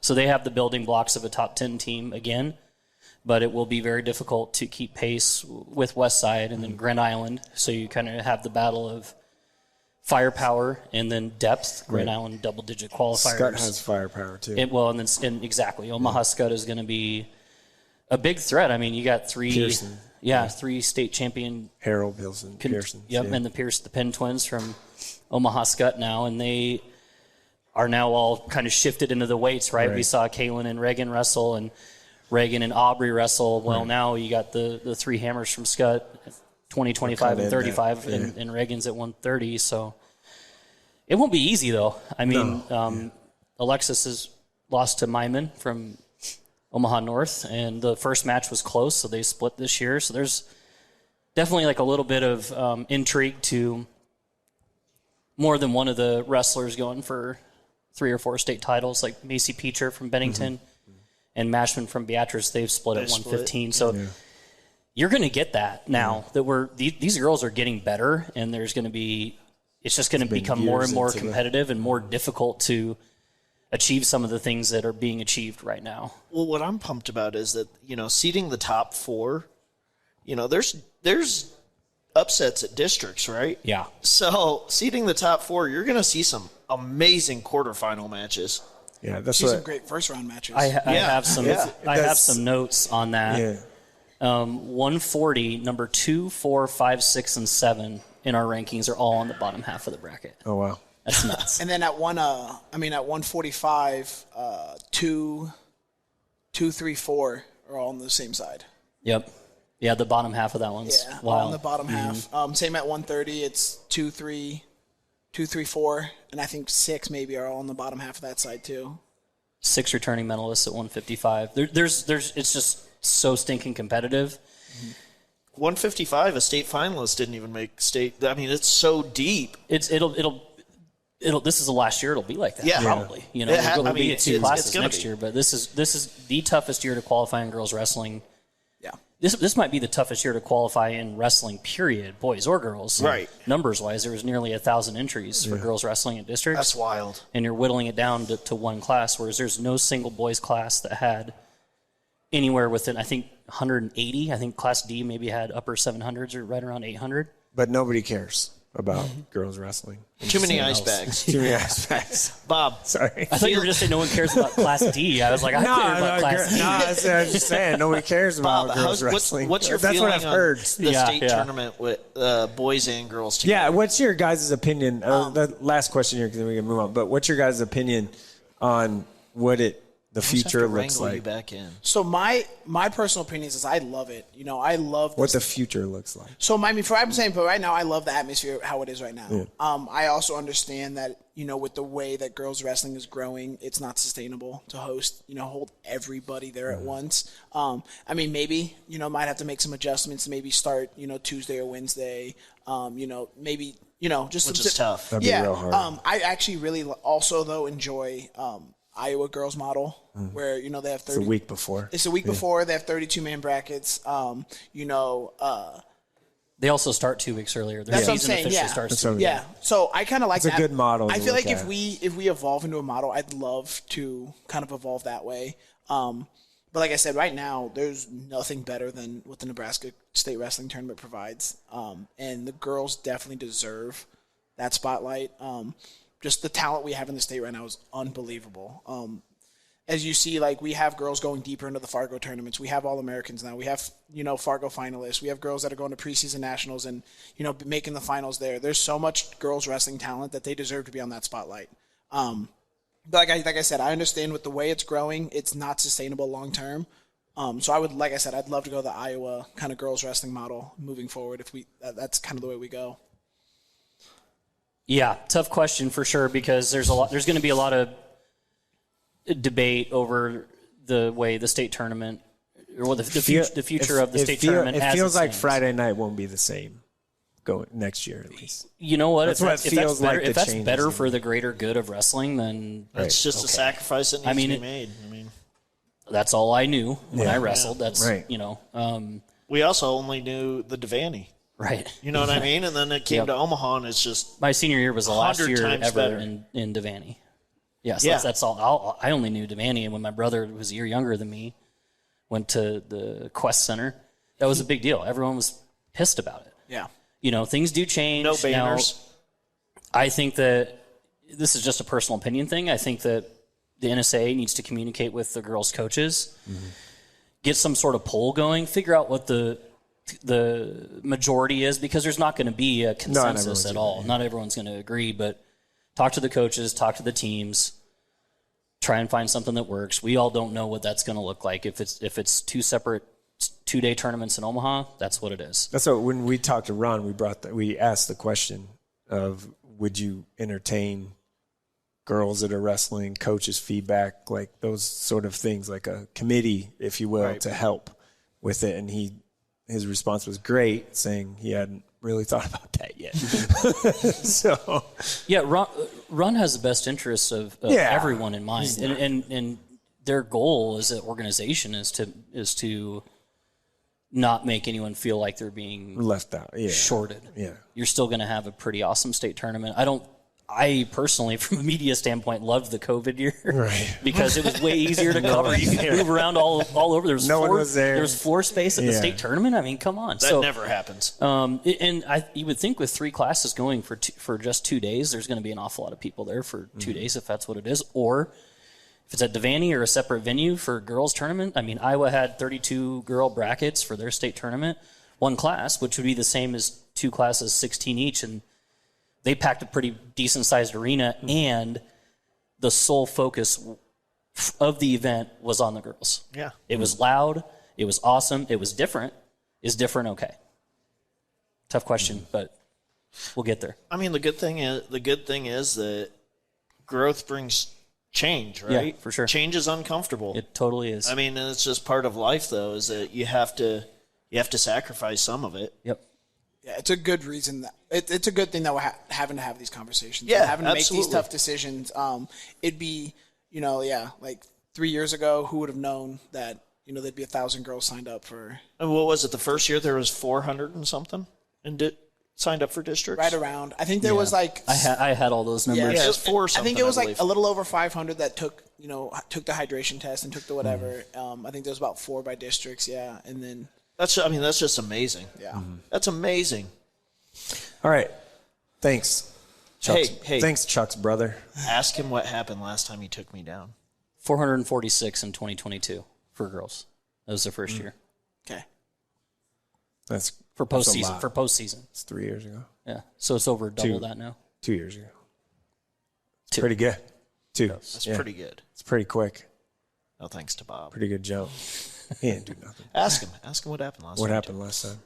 So they have the building blocks of a top 10 team again. But it will be very difficult to keep pace with Westside and then Grand Island. So you kind of have the battle of firepower and then depth. Grand Island double-digit qualifiers. Scott has firepower too. Exactly. Omaha Scott is going to be a big threat. I mean, you got three state champion Harold Pearson. And the Penn twins from Omaha Scott now, and they are now all kind of shifted into the weights, right? We saw Kaylin and Reagan wrestle, and Reagan and Aubrey wrestle. Well, now you got the three hammers from Scott. 20, 25, and 35, and Reagan's at 130. So it won't be easy, though. I mean, Alexis has lost to Myman from Omaha North, and the first match was close, so they split this year. So there's definitely a little bit of intrigue to more than one of the wrestlers going for 3 or 4 state titles, like Macy Peacher from Bennington and Mashman from Beatrice. They've split at 115. So you're going to get that now that these girls are getting better, and it's just going to become more and more competitive and more difficult to achieve some of the things that are being achieved right now. Well, what I'm pumped about is that, seeding the top 4, there's upsets at districts, right? Yeah. So seeding the top 4, you're going to see some amazing quarterfinal matches. Yeah, that's some great first round matches. I have some notes on that. Yeah. 140, number 2, 4, 5, 6, and 7 in our rankings are all on the bottom half of the bracket. Oh wow, that's nuts. And then at 145, 2, 3, 4 are all on the same side. Yep. Yeah, the bottom half of that one's all on the bottom half. Same at 130, it's 2, 3, 4, and I think 6 maybe are all on the bottom half of that side too. 6 returning medalists at 155. There's it's just so stinking competitive. 155, a state finalist didn't even make state. I mean, it's so deep. It'll. This is the last year it'll be like that. Yeah. Probably. It'll be at 2 classes next year, but this is the toughest year to qualify in girls wrestling. Yeah. This might be the toughest year to qualify in wrestling, period, boys or girls. Right. Numbers wise, there was nearly 1,000 entries for girls wrestling at districts. That's wild. And you're whittling it down to one class, whereas there's no single boys class that had anywhere within, I think, 180. I think Class D maybe had upper 700s or right around 800. But nobody cares about girls wrestling. Too many ice bags. Too many ice bags. Bob. Sorry. I thought you were just saying no one cares about Class D. I was like, I care about Class D. No, I was just saying nobody cares about girls wrestling. What's your That's feeling what I've heard. on the state tournament with boys and girls together? Yeah, what's your guys' opinion? The last question here, because then we can move on. But what's your guys' opinion on what the future looks like? You back in. So my personal opinion is I love it. I love what the future looks like. So I'm saying, but right now I love the atmosphere how it is right now. Yeah. I also understand that with the way that girls wrestling is growing, it's not sustainable to hold everybody there at once. Maybe might have to make some adjustments to maybe start Tuesday or Wednesday. Maybe just which is tough. That'd be real hard. I actually really also though enjoy Iowa girls model where they have 30. It's a week before. It's a week before. They have 32-man brackets. They also start 2 weeks earlier. Their That's what I'm season saying. officially starts 2 weeks. Yeah. So I kind of like that. It's a good model. I feel like if we evolve into a model, I'd love to kind of evolve that way. But like I said, right now there's nothing better than what the Nebraska State Wrestling Tournament provides, and the girls definitely deserve that spotlight. Just the talent we have in the state right now is unbelievable. As you see, we have girls going deeper into the Fargo tournaments. We have All-Americans now. We have, Fargo finalists. We have girls that are going to preseason nationals and, making the finals there. There's so much girls wrestling talent that they deserve to be on that spotlight. But like I said, I understand with the way it's growing, it's not sustainable long term. So I'd love to go the Iowa kind of girls wrestling model moving forward. That's kind of the way we go. Yeah, tough question for sure because there's going to be a lot of debate over the way the state tournament or the future of the state tournament. It feels like Friday night won't be the same going next year at least. You know what? That's If that's better for the greater good of wrestling, then it's just a sacrifice that needs to be made. That's all I knew when I wrestled. That's right. We also only knew the Devaney. Right. You know what I mean? And then it came to Omaha, and it's just my senior year was the last year ever better. in Devaney. Yes, that's all. I only knew Devaney, and when my brother was a year younger than me, went to the Quest Center, that was a big deal. Everyone was pissed about it. Yeah. Things do change. No banners. Now, I think that this is just a personal opinion thing. I think that the NSA needs to communicate with the girls' coaches, get some sort of poll going, figure out what the majority is, because there's not going to be a consensus at all. Not everyone's going to agree, but talk to the coaches, talk to the teams, try and find something that works. We all don't know what that's going to look like. If it's 2 separate 2-day tournaments in Omaha, that's what it is. That's what when we talked to Ron, we asked the question of would you entertain girls that are wrestling, coaches' feedback, like those sort of things, like a committee, if you will, to help with it. And his response was great, saying he hadn't really thought about that yet. So, yeah, Run has the best interests of everyone in mind, and their goal as an organization is to not make anyone feel like they're being left out, shorted. Yeah, you're still going to have a pretty awesome state tournament. I personally, from a media standpoint, loved the COVID year, right? Because it was way easier to cover. You could move around all over. There was one was there. There was floor space at the state tournament. I mean, come on, that never happens. You would think with 3 classes going for just 2 days, there's going to be an awful lot of people there for 2 days if that's what it is, or if it's at Devaney or a separate venue for girls tournament. I mean, Iowa had 32 girl brackets for their state tournament, 1 class, which would be the same as 2 classes, 16 each, and they packed a pretty decent-sized arena, and the sole focus of the event was on the girls. Yeah. It was loud. It was awesome. It was different. Is different okay? Tough question, but we'll get there. I mean, the good thing is that growth brings change, right? Yeah, for sure. Change is uncomfortable. It totally is. I mean, and it's just part of life, though, is that you have to sacrifice some of it. Yep. Yeah, it's a good reason that it's a good thing that we're having to have these conversations. Yeah, and having to absolutely. make these tough decisions. It'd be, like 3 years ago, who would have known that there'd be 1,000 girls signed up for. And what was it? The first year there was 400 and something, and signed up for districts. Right around. I think there was like I had all those numbers. Yeah, it was 4 something. I think it was like believe. a little over 500 that took the hydration test and took the whatever. I think there was about 4 by districts. Yeah, and then that's just amazing. Yeah, that's amazing. All right. Thanks. Chuck's, Hey. Thanks, Chuck's brother. Ask him what happened last time he took me down. 446 in 2022 for girls. That was their first year. Okay. That's for postseason. a lot. For postseason. It's 3 years ago. Yeah. So it's over double that now. 2 years ago. It's 2. pretty good. 2. That's pretty good. It's pretty quick. No thanks to Bob. Pretty good jump. He didn't do nothing. Ask him what happened last time. What happened last time?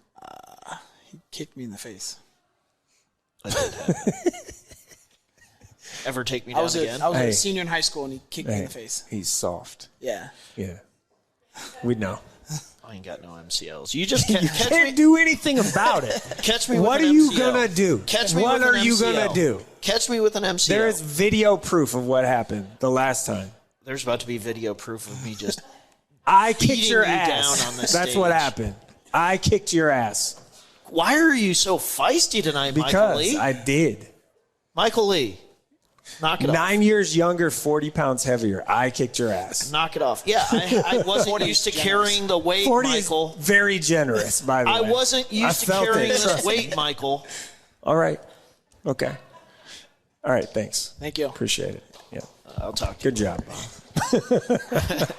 He kicked me in the face. I did happen. Ever take me down again? I was a senior in high school, and he kicked me in the face. He's soft. Yeah. Yeah. We know. I ain't got no MCLs. You just can't, Can't do anything about it. catch me with What an are you MCL. gonna do? Catch me What with an are you MCL. gonna do? Catch me with an MCL. There is video proof of what happened the last time. There's about to be video proof of me just I kicked beating your you ass. down on the That's stage. what happened. I kicked your ass. Why are you so feisty tonight, Michael Because Lee? I did. Michael Lee, knock it off. 9 years younger, 40 pounds heavier. I kicked your ass. Knock it off. Yeah, I wasn't used to carrying the weight, 40 Michael. is very generous, by the way. I wasn't used to felt carrying it. this Trust me. weight, Michael. All right. Okay. All right. Thanks. Thank you. Appreciate it. Yeah. I'll talk to you. Good job, Bob.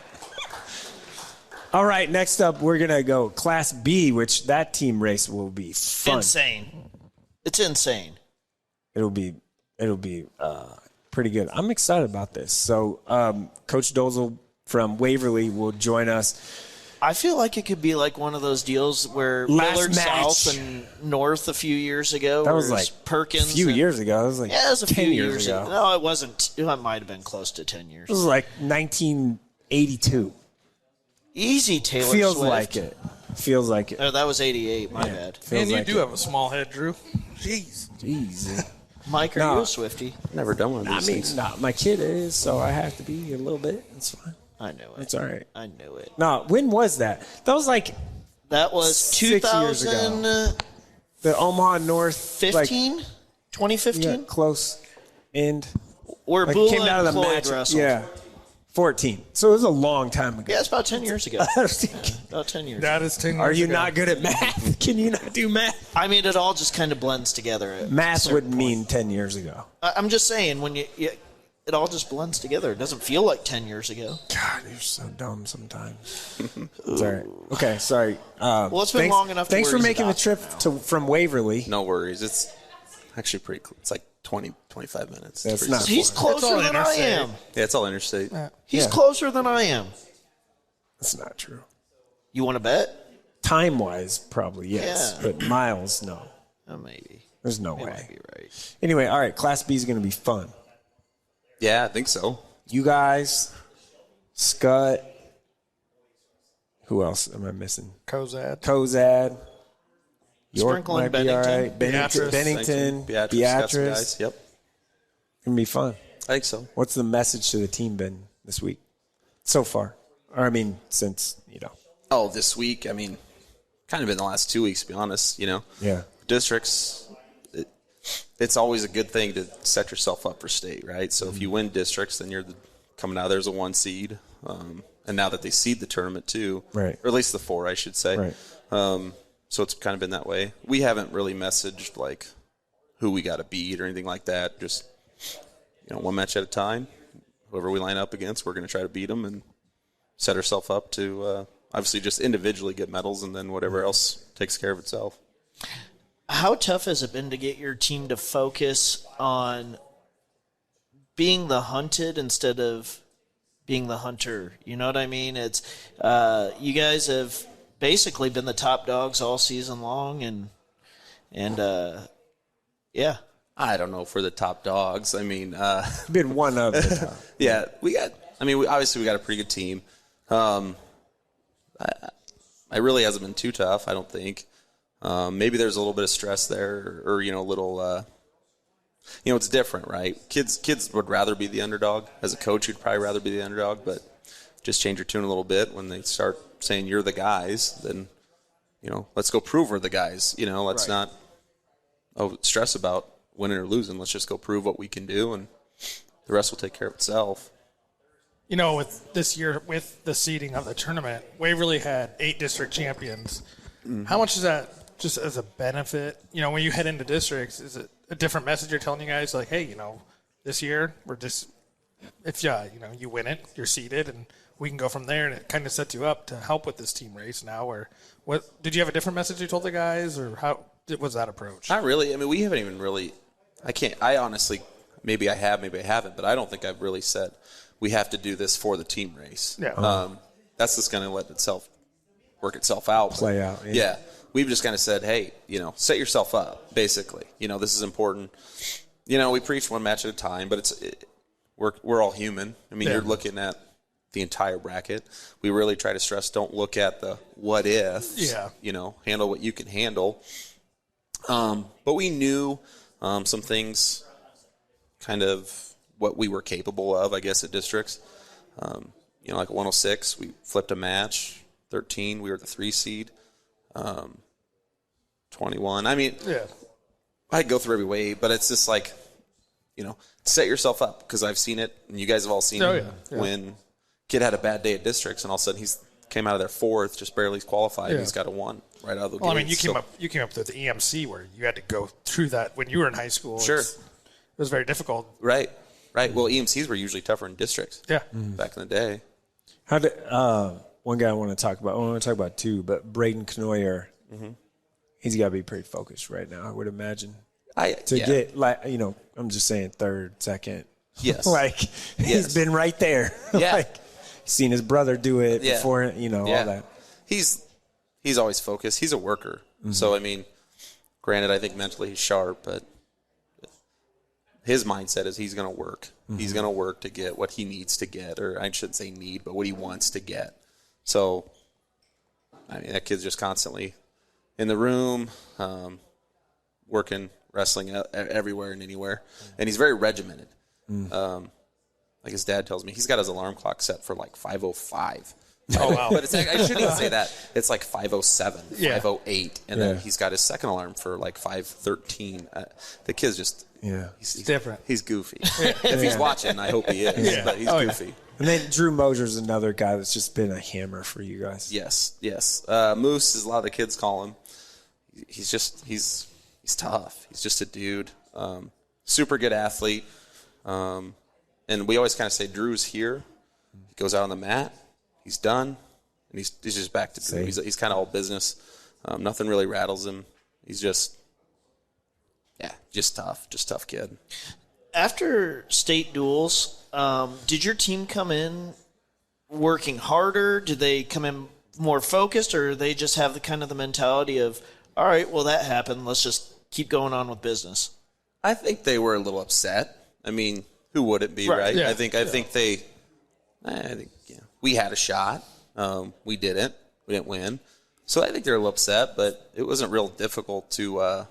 All right. Next up, we're going to go Class B, which that team race will be fun. Insane. It's insane. It'll be pretty good. I'm excited about this. So, Coach Dozel from Waverly will join us. I feel like it could be like one of those deals where Last Millard match. South and North a few years ago. That where was it like Perkins. a few and- years ago. It was like Yeah, it was a 10 few years ago. No, it wasn't. It might have been close to 10 years. It was like 1982. Easy, Taylor Feels Swift. like it. Feels like it. Oh, that was 88. My bad. Feels Man, you like do it. have a small head, Drew. Jeez. Jeez. Mike, are No. you a Swiftie? Never done one of I these mean, things. my kid is, so I have to be a little bit. It's fine. I knew it. It's all right. I knew it. No, when was that? That was like That was 6 years ago. 2015? the Omaha North, like, 2015? yeah, close end. Where Like Bula came out and of the Floyd match. wrestled. Yeah, 14. So it was a long time ago. Yeah, it's about 10 years ago. About 10 years. That is 10 years Are you ago. not good at math? Can you not do math? I mean, it all just kind of blends together. at a Math certain wouldn't point. mean 10 years ago. I'm just saying, when it all just blends together. It doesn't feel like 10 years ago. God, you're so dumb sometimes. It's all right. Okay, sorry. Well, it's been long enough to Thanks where for he's making the adopted trip from Waverly. No worries. It's actually pretty close. It's like 20, 25 minutes. That's Pretty not simple. He's closer all than I interstate. am. Yeah, it's all interstate. He's Yeah. closer than I am. That's not true. You want to bet? Time-wise, probably, yes. Yeah. But miles, no. Maybe. There's no You way. might be right. Anyway, all right, Class B is going to be fun. Yeah, I think so. You guys, Scott, who else am I missing? Kozad. Kozad. York Sprinkle in might be all Bennington. right. Bennington. Beatrice. Beatrice. Beatrice. Got some guys. Yep. Gonna be fun. I think so. What's the message to the team been this week so far? Or I mean, since Oh, this week, I mean, kind of been the last 2 weeks, to be honest, Yeah. Districts, it's always a good thing to set yourself up for state, right? So if you win districts, then you're coming out there as a 1 seed. And now that they seed the tournament too, Right. or at least the 4, I should say. Right. So it's kind of been that way. We haven't really messaged like who we got to beat or anything like that. Just, one match at a time. Whoever we line up against, we're going to try to beat them and set ourselves up to obviously just individually get medals, and then whatever else takes care of itself. How tough has it been to get your team to focus on being the hunted instead of being the hunter? You know what I mean? It's you guys have basically been the top dogs all season long, and yeah. I don't know if we're the top dogs. I mean, Been one of the top. yeah, we got a pretty good team. It really hasn't been too tough, I don't think. Maybe there's a little bit of stress there, or a little. It's different, right? Kids would rather be the underdog. As a coach, you'd probably rather be the underdog, but just change your tune a little bit when they start saying you're the guys. Then, let's go prove we're the guys. Let's not stress about winning or losing. Let's just go prove what we can do, and the rest will take care of itself. With this year, with the seeding of the tournament, Waverly had 8 district champions. Mm-hmm. How much is that just as a benefit? When you head into districts, is it a different message you're telling you guys? Like, hey, this year we're just, if you win it, you're seeded, and we can go from there, and it kind of sets you up to help with this team race now. Or what? Did you have a different message you told the guys, or how was that approach? Not really. I mean, we haven't even really. I honestly, maybe I have, maybe I haven't, but I don't think I've really said we have to do this for the team race. Yeah. That's just going to let itself work itself out. Play out. Yeah. We've just kind of said, hey, set yourself up, basically. This is important. We preach one match at a time, but we're all human. I mean, You're looking at the entire bracket. We really try to stress, don't look at the what ifs. Yeah. Handle what you can handle. But we knew some things, kind of what we were capable of, I guess, at districts. Like 106, we flipped a match. 13, we were the 3 seed. 21. I mean, I'd go through every way, but it's just like, set yourself up, because I've seen it, and you guys have all seen it. When kid had a bad day at districts, and all of a sudden he's came out of there 4th, just barely qualified. And he's got a 1 right out of the gate. Well, I mean, you came up with the EMC where you had to go through that when you were in high school. Sure. It was very difficult. Right. Well, EMCs were usually tougher in districts. Yeah. Back in the day. How did one guy I want to talk about? I want to talk about 2, but Braden Knoyer. Mm-hmm. He's got to be pretty focused right now, I would imagine. Get I'm just saying 3rd, 2nd. Yes. He's been right there. Yeah. Seen his brother do it before, all that. He's always focused. He's a worker. Mm-hmm. So, I mean, granted, I think mentally he's sharp, but his mindset is he's going to work. Mm-hmm. He's going to work to get what he needs to get, or I shouldn't say need, but what he wants to get. So, I mean, that kid's just constantly in the room, working, wrestling everywhere and anywhere. And he's very regimented. Like his dad tells me, he's got his alarm clock set for like 5:05. Oh, wow. But I shouldn't even say that. It's like 5:07, 5:08. And then he's got his second alarm for like 5:13. The kid's just, he's different. He's goofy. If he's watching, I hope he is. But he's goofy. Yeah. And then Drew Mosier's another guy that's just been a hammer for you guys. Yes. Moose, as a lot of the kids call him. He's tough. He's just a dude. Super good athlete. And we always kind of say Drew's here. He goes out on the mat. He's done. And he's just back to Drew. He's kind of all business. Nothing really rattles him. He's just tough. Just tough kid. After state duels, did your team come in working harder? Did they come in more focused, or they just have the mentality of, all right, well, that happened. Let's just keep going on with business? I think they were a little upset. I mean, who wouldn't be, right? Yeah. I think we had a shot. We didn't. We didn't win. So I think they're a little upset, but it wasn't real difficult to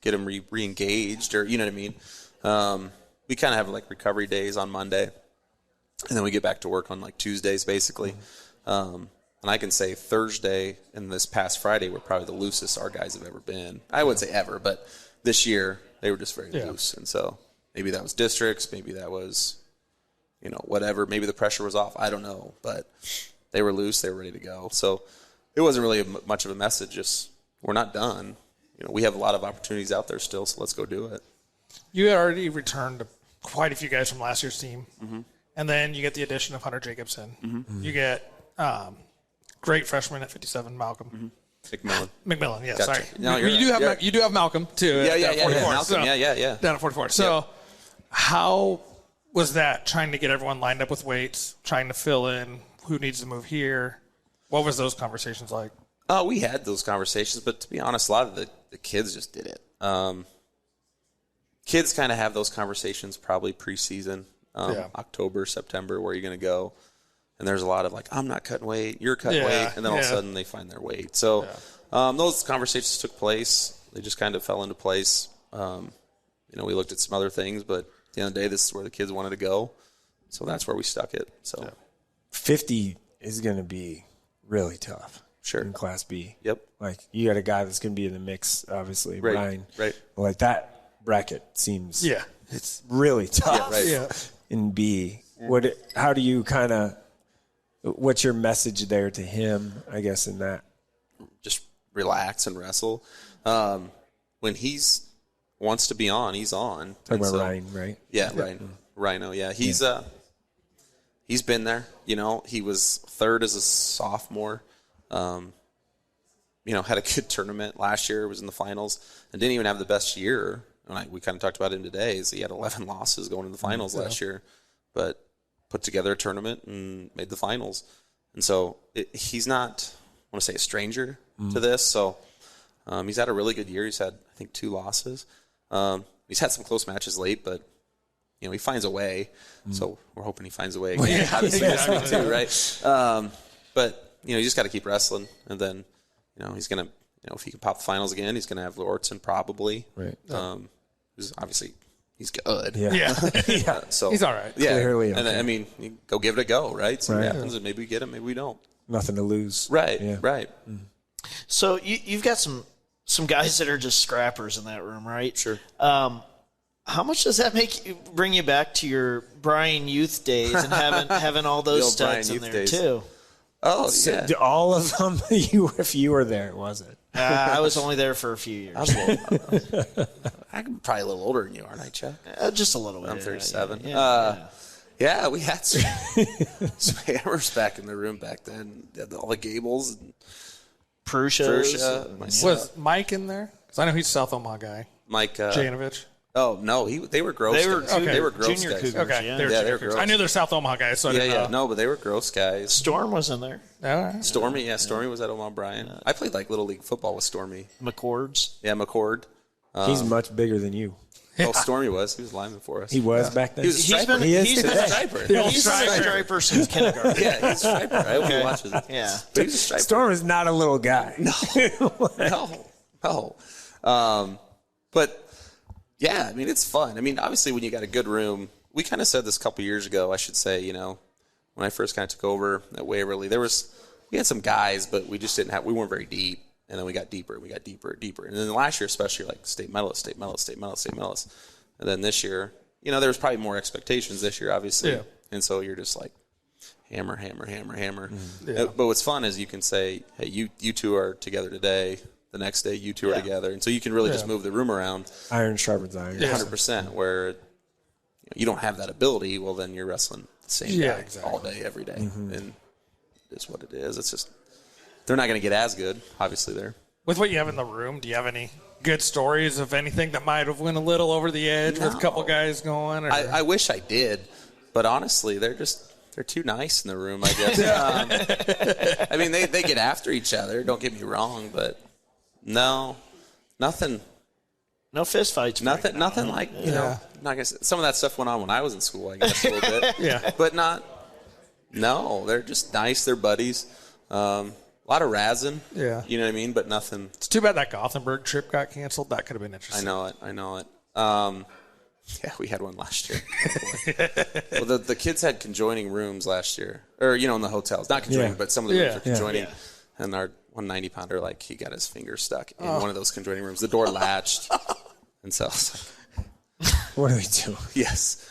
get them re-engaged, or you know what I mean. We kind of have like recovery days on Monday, and then we get back to work on like Tuesdays, basically. And I can say Thursday and this past Friday were probably the loosest our guys have ever been. I wouldn't say ever, but this year they were just very loose. And so maybe that was districts, maybe that was, whatever. Maybe the pressure was off. I don't know, but they were loose. They were ready to go. So it wasn't really much of a message. Just we're not done. We have a lot of opportunities out there still, so let's go do it. You had already returned quite a few guys from last year's team, and then you get the addition of Hunter Jacobson. You get great freshman at 57, Malcolm. McMillan, yeah, Gotcha. sorry. No, you do have Malcolm, too. Yeah. 44, Malcolm, so, yeah. Down at 44. So how was that, trying to get everyone lined up with weights, trying to fill in who needs to move here? What was those conversations like? We had those conversations, but to be honest, a lot of the kids just did it. Kids kind of have those conversations probably preseason, October, September, where you're going to go. And there's a lot of like, I'm not cutting weight, you're cutting weight, and then all of a sudden they find their weight. So those conversations took place. They just kind of fell into place. We looked at some other things, but at the end of the day, this is where the kids wanted to go. So that's where we stuck it. So 50 is going to be really tough. Sure. In Class B. Yep. Like, you got a guy that's going to be in the mix, obviously, Right. Ryan. Right. Like, that bracket seems it's really tough right. in B. How do you kind of – what's your message there to him, I guess, in that? Just relax and wrestle. When he's wants to be on, he's on. Talking about Ryan, right? Yeah, Ryan. Rhino, yeah. He's been there. He was third as a sophomore. Had a good tournament last year, was in the finals, and didn't even have the best year. And we kind of talked about him today, is he had 11 losses going to the finals last year, but put together a tournament and made the finals. And so he's not, I want to say, a stranger to this. So he's had a really good year. He's had, I think, 2 losses. He's had some close matches late, but he finds a way. So we're hoping he finds a way again. Obviously this week too, right? But you just got to keep wrestling, and then he's gonna, if he can pop the finals again, he's gonna have Lortzen probably. Right. Who's obviously he's good. Yeah. So he's all right. Yeah. Clearly, and then, you go give it a go, right? See what Right. happens, and maybe we get him, maybe we don't. Nothing to lose. Right. Yeah. Right. So you've got some guys that are just scrappers in that room, right? Sure. How much does that bring you back to your Brian Youth days and having all The those old studs Brian in Youth there days. too? Oh So yeah. do all of them, if you were there, was it? I was only there for a few years. I'm probably a little older than you, aren't I, Chuck? Just a little bit. I'm 37. Yeah. We had some hammers back in the room back then. All the Gables and Prusha. myself. Was Mike in there? Because I know he's a South Omaha guy. Mike. Janovich. Oh no, they were gross. They were guys. They were gross junior guys. Cougars. Okay. Yeah. They were Yeah, junior they were Cougars. gross. I knew they're South Omaha guys, so I didn't know. No, but they were gross guys. Storm was in there. All right. Stormy was at Omaha Bryan. I played like Little League football with Stormy. McCords. Yeah, McCord. He's much bigger than you. Oh, Stormy was. He was lineman for us. He was back then. He was a He's striper. been He is he's been today. a striper. He's been a striper since kindergarten. Yeah, he's a striper. I hope he watches it. Yeah. But he's a striper. Storm is not a little guy. No. But yeah, it's fun. Obviously when you got a good room, we kind of said this a couple years ago, I should say, when I first kind of took over at Waverly, we had some guys, but we just we weren't very deep. And then we got deeper. And then last year, especially, like state medalist. And then this year, there was probably more expectations this year, obviously. Yeah. And so you're just like hammer. Yeah. But what's fun is you can say, hey, you two are together today. The next day, you two are together. And so you can really just move the room around. Iron sharpens iron. 100%, where you don't have that ability. Well, then you're wrestling the same guy all day, every day. And it's what it is. It's just, they're not going to get as good, obviously, there. With what you have in the room, do you have any good stories of anything that might have went a little over the edge with a couple guys going? Or? I wish I did, but honestly, they're too nice in the room, I guess. They get after each other. Don't get me wrong, but no, nothing. No fist fights. Nothing like, not gonna say, some of that stuff went on when I was in school, I guess, a little bit. Yeah. But no, they're just nice. They're buddies. A lot of razzing. Yeah. You know what I mean? But nothing. It's too bad that Gothenburg trip got canceled. That could have been interesting. I know it. Yeah, we had one last year. Well, the kids had conjoining rooms last year, or in the hotels, not conjoining, but some of the rooms are conjoining. Yeah. And our 190 pounder, like he got his finger stuck in one of those conjoining rooms. The door latched, and so I was like, "What do we do?" Yes,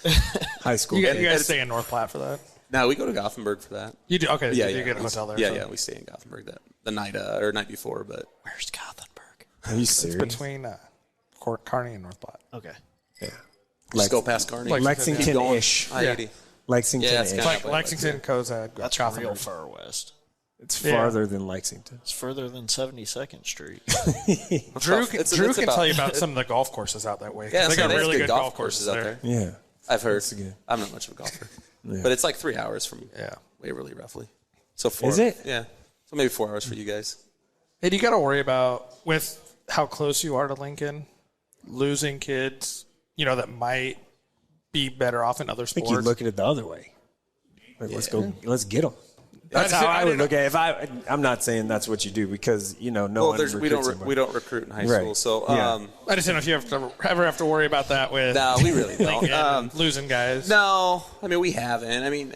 high school. You guys stay in North Platte for that? No, we go to Gothenburg for that. You do? Okay, yeah, you get a hotel there. Yeah, we stay in Gothenburg the night before. But Where's Gothenburg? Are you serious? It's between Kearney and North Platte. Okay. Yeah. Just go past Kearney. Lexington-ish. I-80. Lexington-ish. Yeah, It's like Lexington, Cozad, That's Gothenburg. real far west. It's farther than Lexington. It's further than 72nd Street. Drew It's can about- tell you about some of the golf courses out that way. Yeah, they so got they have really good golf courses courses out there. there. Yeah. I've heard. good. I'm not much of a golfer, but it's like 3 hours from Waverly, roughly. So 4. Is it? Yeah. So maybe 4 hours for you guys. Hey, do you got to worry about, with how close you are to Lincoln, losing kids, that might be better off in other I sports? think you look at it the other way. Like, let's get them. That's how I would look at it. I'm not saying that's what you do because no one recruits we anybody. don't recruit in high Right. school, so Yeah. I just don't know if you ever have to worry about that with no, we really Lincoln don't. losing guys. No, I mean we haven't. I mean,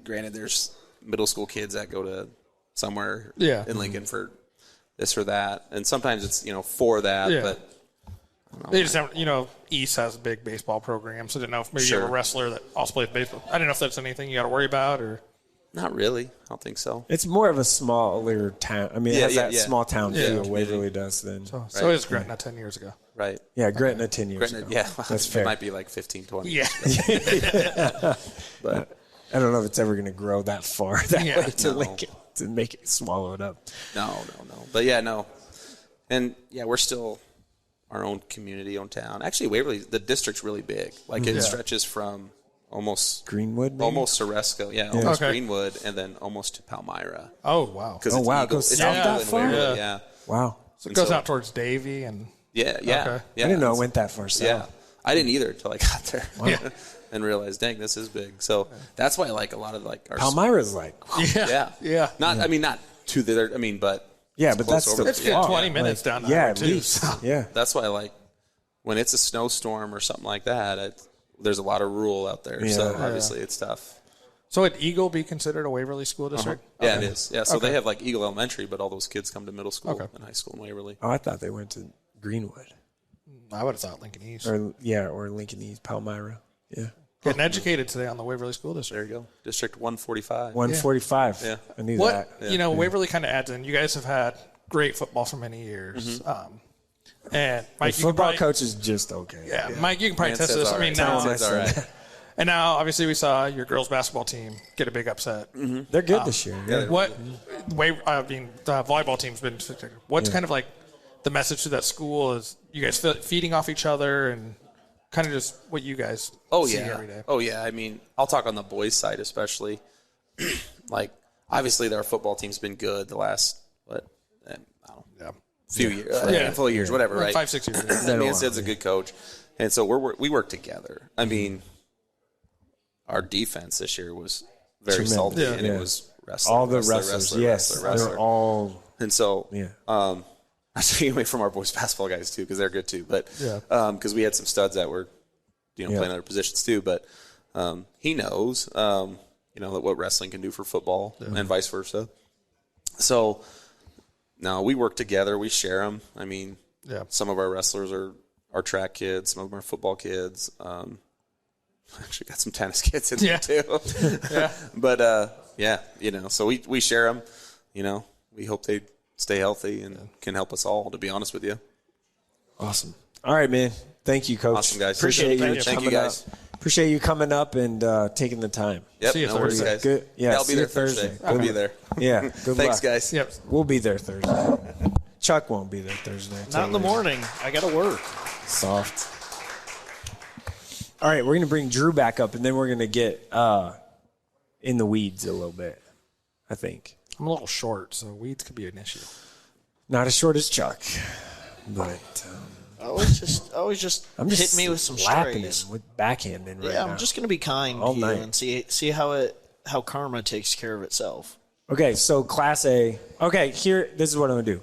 granted, there's middle school kids that go to somewhere in Lincoln for this or that, and sometimes it's for that, but. They just have, East has a big baseball program, so I didn't know if maybe you have a wrestler that also plays baseball. I didn't know if that's anything you got to worry about or. Not really. I don't think so. It's more of a smaller town. I mean, it has that small town feel. Waverly does then. So is Gretna 10 years ago. Right. Yeah, Gretna 10 years ago. Yeah, That's fair. It might be like 15, 20. Yeah. But I don't know if it's ever going to grow that far way to No. Lincoln to make it swallow it up. no. But no. And we're still our own community, own town. Actually, Waverly, the district's really big. Like it stretches from almost Greenwood, maybe? almost Ceresco, almost Greenwood, and then almost to Palmyra. Oh, wow. Because it's wow, it Eagle, goes it's south Eagle that and far? Waverly, Yeah. Wow. So it goes out towards Davie and. Yeah. Okay. I didn't know it went that far south. Yeah, I didn't either until I got there and realized, dang, this is big. So that's why I like a lot of like our Palmyra's like, Yeah. Not, I mean, not to there. I mean, but yeah, but close that's over still the- It's far. 20 minutes down that Yeah, way, at too. least. Yeah. that's why I like when it's a snowstorm or something like that. There's a lot of rural out there, so Yeah. obviously it's tough. So would Eagle be considered a Waverly school district? Yeah, it is. Yeah, so they have like Eagle Elementary, but all those kids come to middle school and high school in Waverly. Oh, I thought they went to Greenwood. I would have thought Lincoln East. Or Lincoln East, Palmyra. Yeah. Getting educated today on the Waverly School District. There you go, District 145. 145. Yeah. I knew What that. Waverly kind of adds in. You guys have had great football for many years, and The Mike, you can football probably, coach is just okay. yeah, Mike, you can probably Man test says this. all I mean, right. now, Man says all right. and now obviously we saw your girls basketball team get a big upset. They're good this year. Yeah. What the volleyball team's been. What's kind of like the message to that school is you guys feeding off each other and kind of just what you guys see every day. Oh yeah. I mean, I'll talk on the boys' side especially. Like obviously, our football team's been good the last few years, handful of years, whatever. Like right, 5-6 years. That man Sid's a good coach, and so we work together. I mean, our defense this year was very Tremendous. salty, Yeah. and it was wrestler, All the wrestler, wrestlers, wrestler, yes. wrestler, wrestler. They're all, And so, yeah. I'm taking away from our boys basketball guys too because they're good too. But because we had some studs that were, playing other positions too. But he knows, that what wrestling can do for football and vice versa. So, no, we work together. We share them. I mean, some of our wrestlers are our track kids. Some of them are football kids. Actually, got some tennis kids in there too. But so we share them. We hope they stay healthy and can help us all. To be honest with you. awesome. All right, man. Thank you, Coach. Awesome, guys. Appreciate you Thank you, coming guys. up. Appreciate you coming up and taking the time. Yep, See you no worries, Thursday. guys. Good. Yeah, I'll be see there you Thursday. I'll be there. Yeah. Good Thanks, luck. guys. Yep. We'll be there Thursday. Chuck won't be there Thursday. Not in the morning. I got to work. Soft. All right, we're going to bring Drew back up, and then we're going to get in the weeds a little bit, I think. I'm a little short, so weeds could be an issue. Not as short as Chuck, but Always just I'm just hit me with some slapping strays. him with backhanding right now. I'm just gonna be kind All to you night. and see how karma takes care of itself. Okay, so Class A. Okay, this is what I'm going to do.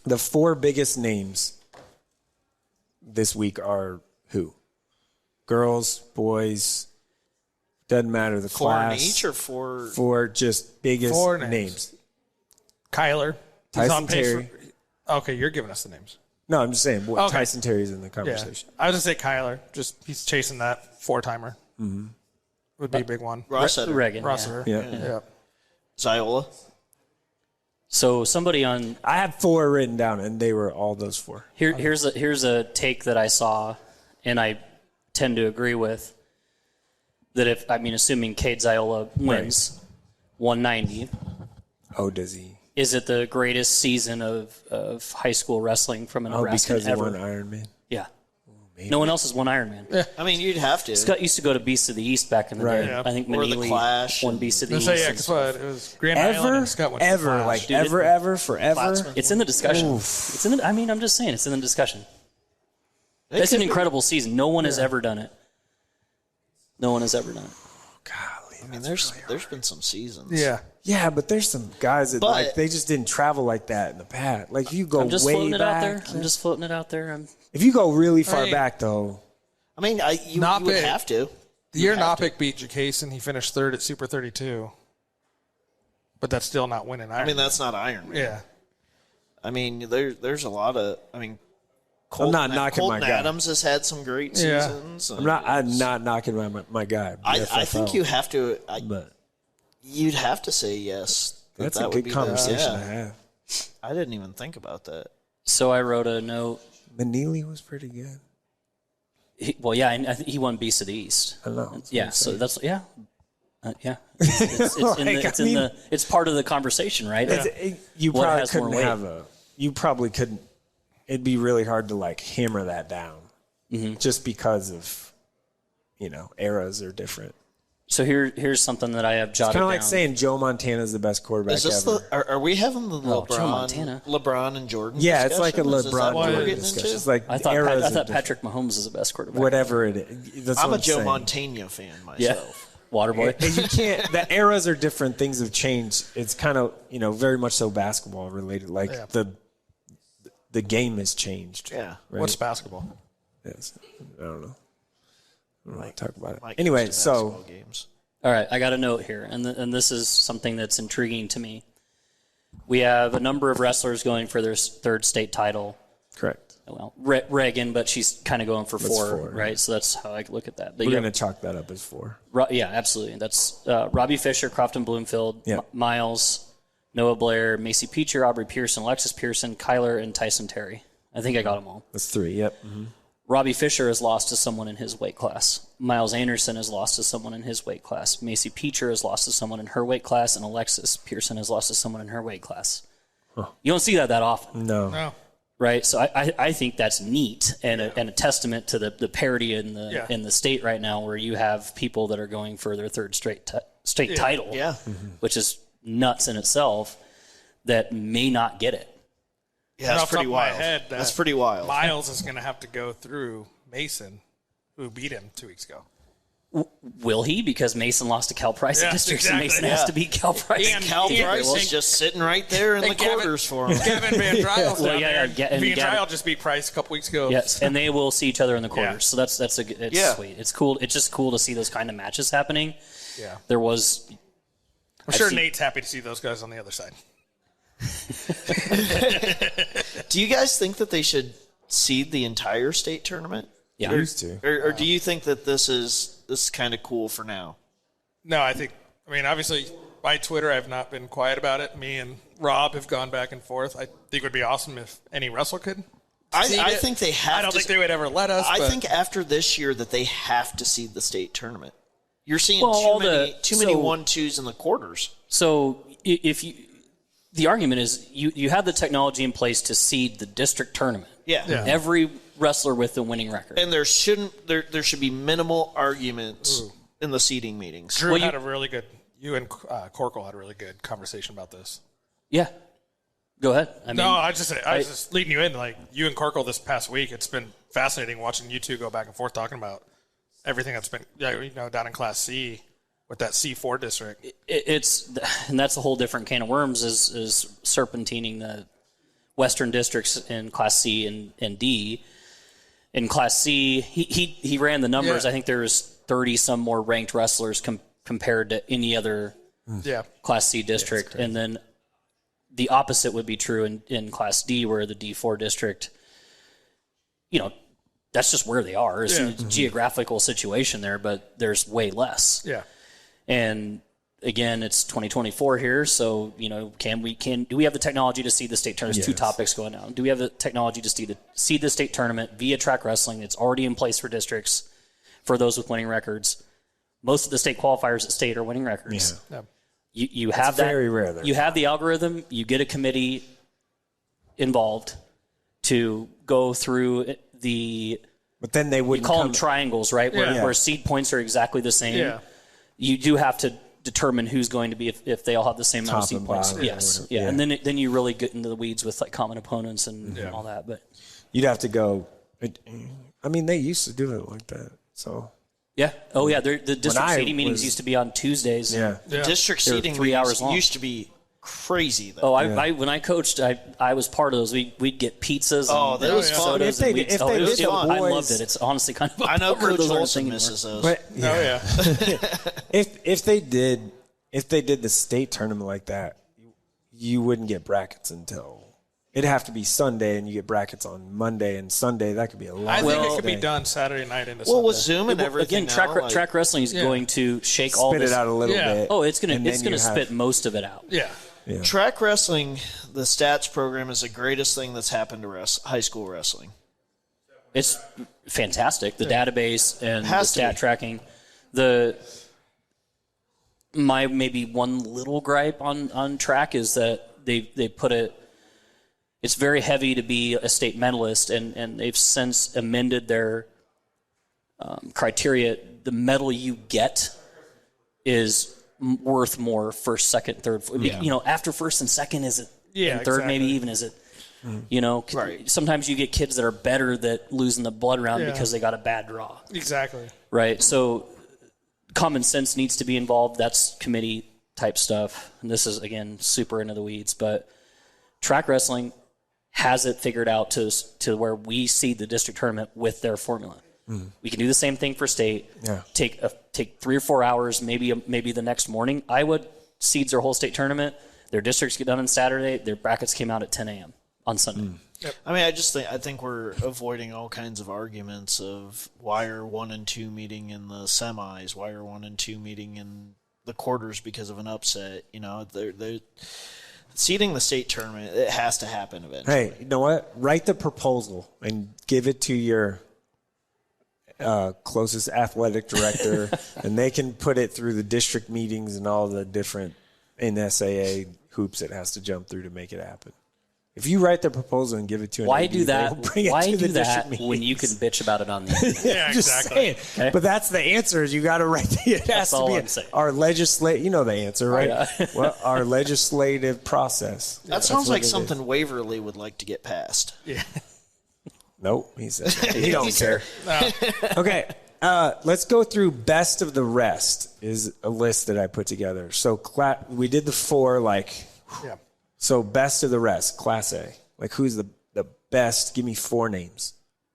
The 4 biggest names this week are who? girls, boys, doesn't matter the Four class. in each or four? For just biggest Four names. Kyler. Tyson on pace Terry. Okay, you're giving us the names. No, I'm just saying Okay. Tyson Terry's in the Yeah. conversation. I was going to say Kyler. Just he's chasing that 4-timer. Mm-hmm. Would be a big one. Rossetter. Reagan. Rossiter. Yeah. Ziola. So somebody on I had 4 written down, and they were all those 4. here's a take that I saw, and I tend to agree with. That assuming Cade Ziola wins 190, Oh, does he? is it the greatest season of high school wrestling from a Oh, Nebraskan because he ever? won Ironman. Yeah. No one else has won Ironman. I mean, you'd have to. Scott used to go to Beasts of the East back in the Right. day. Yeah. I think Or the Manili Clash won and- Beasts of the Let's say, East. yeah, and because stuff. it was Grand Island and Scott went to Ever, Flash. like Dude, ever, forever. Platzman. It's in the discussion. Oof. It's in the, I'm just saying, it's in the discussion. It It's could an be. incredible season. No one has ever done it. No one has ever done it. Golly, I mean, there's been some seasons. Yeah. yeah, but there's some guys that But- they just didn't travel like that in the past. Like if you go I'm just way floating it out back, there. I'm just floating it out there. if you go really far Hey. back though, I mean, you Not would big. have to. The year Knopick beat Jacason, he finished third at Super 32. But that's still not winning Iron. I mean, that's not Iron Man. yeah. I mean, there's a lot of. I mean, I'm not knocking Colton my guy. Adams has had some great Yeah. seasons. I'm not knocking my guy. I BFFL, think you have to. But You'd have to say yes. that's that a would good be conversation The, to have. I didn't even think about that. So I wrote a note. Manili was pretty good. I think he won Beast of the East. I know. Yeah, so that's yeah. It's part of the conversation, right? You What probably has more couldn't weight? have you probably couldn't. It'd be really hard to like hammer that down, just because of, eras are different. So here's something that I have jotted Kind of down. like saying Joe Montana's the best quarterback Is this ever. are we having the Oh, Joe Montana. LeBron and Jordan? Yeah, it's like a discussion? Is that what we're LeBron getting discussion. into? It's like I thought eras are different. Patrick Mahomes is the best quarterback. Whatever it is. That's I'm what a Joe saying. Montana fan Yeah, myself. Waterboy. And you can't. The eras are different. Things have changed. It's kind of very much so basketball related. Like the game has changed. Yeah. Right? What's basketball? Yes. I don't know. I don't want to talk about it. Mike Anyway, goes to so basketball games. All right, I got a note here, and this is something that's intriguing to me. We have a number of wrestlers going for their third state title. correct. Well, Reagan, but she's kind of going for four, four, right? So that's how I look at that. But We're you going have- to chalk that up as 4. yeah, absolutely. That's Robbie Fisher, Crofton Bloomfield, Yeah. Miles, Noah Blair, Macy Peacher, Aubrey Pearson, Alexis Pearson, Kyler, and Tyson Terry. I think I got them all. That's 3. Yep. Robbie Fisher has lost to someone in his weight class. Miles Anderson has lost to someone in his weight class. Macy Peacher has lost to someone in her weight class, and Alexis Pearson has lost to someone in her weight class. You don't see that often, No. No. right? So I think that's neat and a testament to the parity in the state right now, where you have people that are going for their third straight title, Yeah. which is nuts in itself, that may not get it. Yeah, Right that's off the pretty top of my wild. head, That's pretty wild. Miles is going to have to go through Mason, who beat him 2 weeks ago. Will he? Because Mason lost to Cal Price at Yeah, districts, exactly, and Mason yeah. has to beat Cal Price. And Cal Yeah, Price well, is just sitting right there in the and Kevin- quarters for him. Kevin Van Dryle's Well, down yeah, there. and Van Gavin- Dryle just beat Price a couple weeks ago. Yes, and they will see each other in the quarters. Yeah. So it's Yeah. sweet. It's cool. It's just cool to see those kind of matches happening. Yeah. There was. I'm sure I've seen- Nate's happy to see those guys on the other side. Do you guys think that they should seed the entire state tournament? Yeah. Used to. Or do you think that this is kind of cool for now? No, I mean, obviously, by Twitter, I've not been quiet about it. Me and Rob have gone back and forth. I think it would be awesome if NEWrestle could. I seed it. think they have I don't to. think they would ever let us. I but think after this year that they have to seed the state tournament. You're seeing Well, too many so- 1-2s in the quarters. So if you, the argument is you have the technology in place to seed the district tournament. Yeah. Every wrestler with the winning record. And there should be minimal arguments in the seeding meetings. Drew Well, had a really good. You and Corkle had a really good conversation about this. Yeah. Go ahead. I mean, I was just leading you in. Like you and Corkle this past week, it's been fascinating watching you two go back and forth talking about everything that's been down in Class C with that C4 district. and that's a whole different can of worms. Is serpentining the Western districts in Class C and D. in Class C, he ran the numbers. Yeah. I think there's 30 some more ranked wrestlers compared to any other Class C district. And then the opposite would be true in Class D, where the D4 district, that's just where they are. It's a geographical situation there, but there's way less. Yeah. And again, it's 2024 here, so do we have the technology to see the state tournament? There's two topics going on. Do we have the technology to see the state tournament via track wrestling? It's already in place for districts for those with winning records. Most of the state qualifiers at state are winning records. Yeah. You have that. Very rare. You have the algorithm. You get a committee involved to go through the. But then they would call them triangles, right? Where seed points are exactly the same. Yeah. You do have to determine who's going to be if they all have the same amount of seed points. Yes, yeah. And then you really get into the weeds with like common opponents and all that. But you'd have to go. I mean, they used to do it like that. So yeah, the district seating meetings used to be on Tuesdays. Yeah, The district seating 3 hours long. used to be crazy though. I when I coached, I was part of those. We'd get pizzas. Oh, that was fun. Sodas. If they did the I boys- loved it. It's honestly kind of. I know Coach those aren't Olson thing misses those. but Oh, yeah. if they did the state tournament like that, you wouldn't get brackets until it'd have to be Sunday, and you get brackets on Monday and Sunday. That could be a long. I think it could day. be done Saturday night into Well, Sunday. with Zoom and everything Again, track wrestling is going to shake all Spit this. it out a little Yeah. bit. Oh, it's gonna and then you have- spit most of it out. Yeah. Track wrestling, the stats program is the greatest thing that's happened to high school wrestling. It's fantastic. The database and the Has to stat be. tracking. My maybe one little gripe on track is that they put it. It's very heavy to be a state medalist, and they've since amended their criteria. The medal you get is worth more first, second, third. After first and second, is it? Yeah, and third, exactly. maybe even is it? Right. Sometimes you get kids that are better that lose in the blood round because they got a bad draw. Exactly. Right. So common sense needs to be involved. That's committee type stuff. And this is, again, super into the weeds. But track wrestling has it figured out to where we see the district tournament with their formula. We can do the same thing for state. Yeah. Take 3 or 4 hours, maybe the next morning. Iowa seeds their whole state tournament. Their districts get done on Saturday. Their brackets came out at 10 a.m. on Sunday. I mean, I think we're avoiding all kinds of arguments of why are 1 and 2 meeting in the semis, why are 1 and 2 meeting in the quarters because of an upset. They're seeding the state tournament. It has to happen eventually. Hey, you know what? Write the proposal and give it to your closest athletic director, and they can put it through the district meetings and all the different NSAA hoops it has to jump through to make it happen. If you write the proposal and give it to an Why AD, do that? they'll bring it Why to the do district that when you can bitch about it on the internet? Yeah, Just exactly. saying. Okay. But that's the answer. Is you got to write. It has to all be I'm saying. our legislative. You know the answer, right? Yeah. Well, our legislative process. That sounds what like it is. something Waverly would like to get passed. Yeah. Nope, he said he don't care. Okay, let's go through best of the rest. Is a list that I put together. So we did the 4 Yeah. So best of the rest, Class A. Like who's the best? Give me 4 names.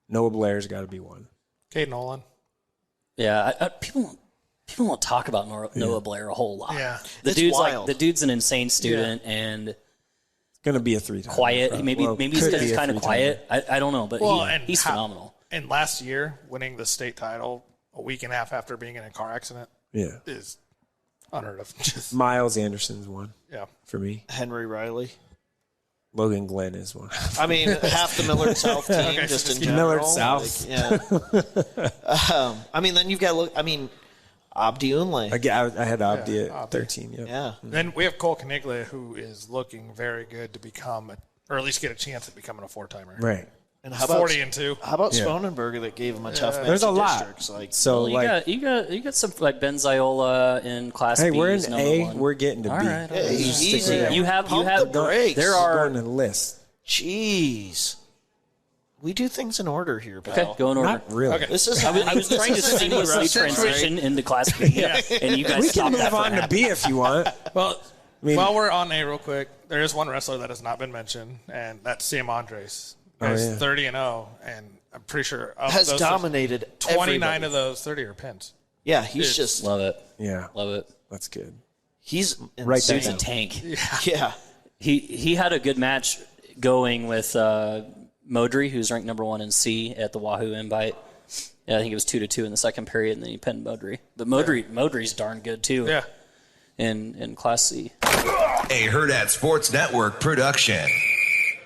Noah Blair's got to be one. Kate Nolan. Yeah, people don't talk about Noah Blair a whole lot. Yeah. The It's dude's wild. the dude's an insane student and It's going to be a 3-time. quiet. Maybe he's could be just a kind of 3-timer. quiet. I don't know, but he's phenomenal. And last year, winning the state title a week and a half after being in a car accident Yeah. is unheard of. Just, Miles Anderson's one yeah. for me. Henry Riley. Logan Glenn is one. I mean, half the Millard South team, just in general. Millard South. Yeah. I mean, then you've got Abdi Unle. I had Abdi at 13. Yeah. Yeah. Then we have Cole Caniglia, who is looking very good to become, or at least get a chance at becoming a 4-timer. Right. And how about 40 and 2. How about Sponenberger that gave him a tough match? There's a in lot. districts? So You got some like Ben Ziola in Class hey, B. we're in is number A. 1. We're getting to All B. right. Hey, Just stick easy. with that. You have Pump the brakes. there Going are to the list. Jeez. We do things in order here, pal. okay. Go in order. Not really. Okay. This is I was trying to seamlessly transition into Class B, and you guys We stopped can that move from on to happening. B if you want. Well, mean- while we're on A real quick, there is one wrestler that has not been mentioned, and that's Sam Andres. He's yeah. 30-0, and I'm pretty sure of Has those dominated 29 everybody. of those 30 are pins. Yeah, he's just Love it. Yeah, Love it. that's good. he's Right there. Dude's a insane. tank. Yeah. He had a good match going with Modry, who's ranked number 1 in C at the Wahoo Invite. Yeah, I think it was 2-2 in the second period, and then he pinned Modry. But Modry's darn good too. Yeah. In Class C. A Hurrdat Sports Network production.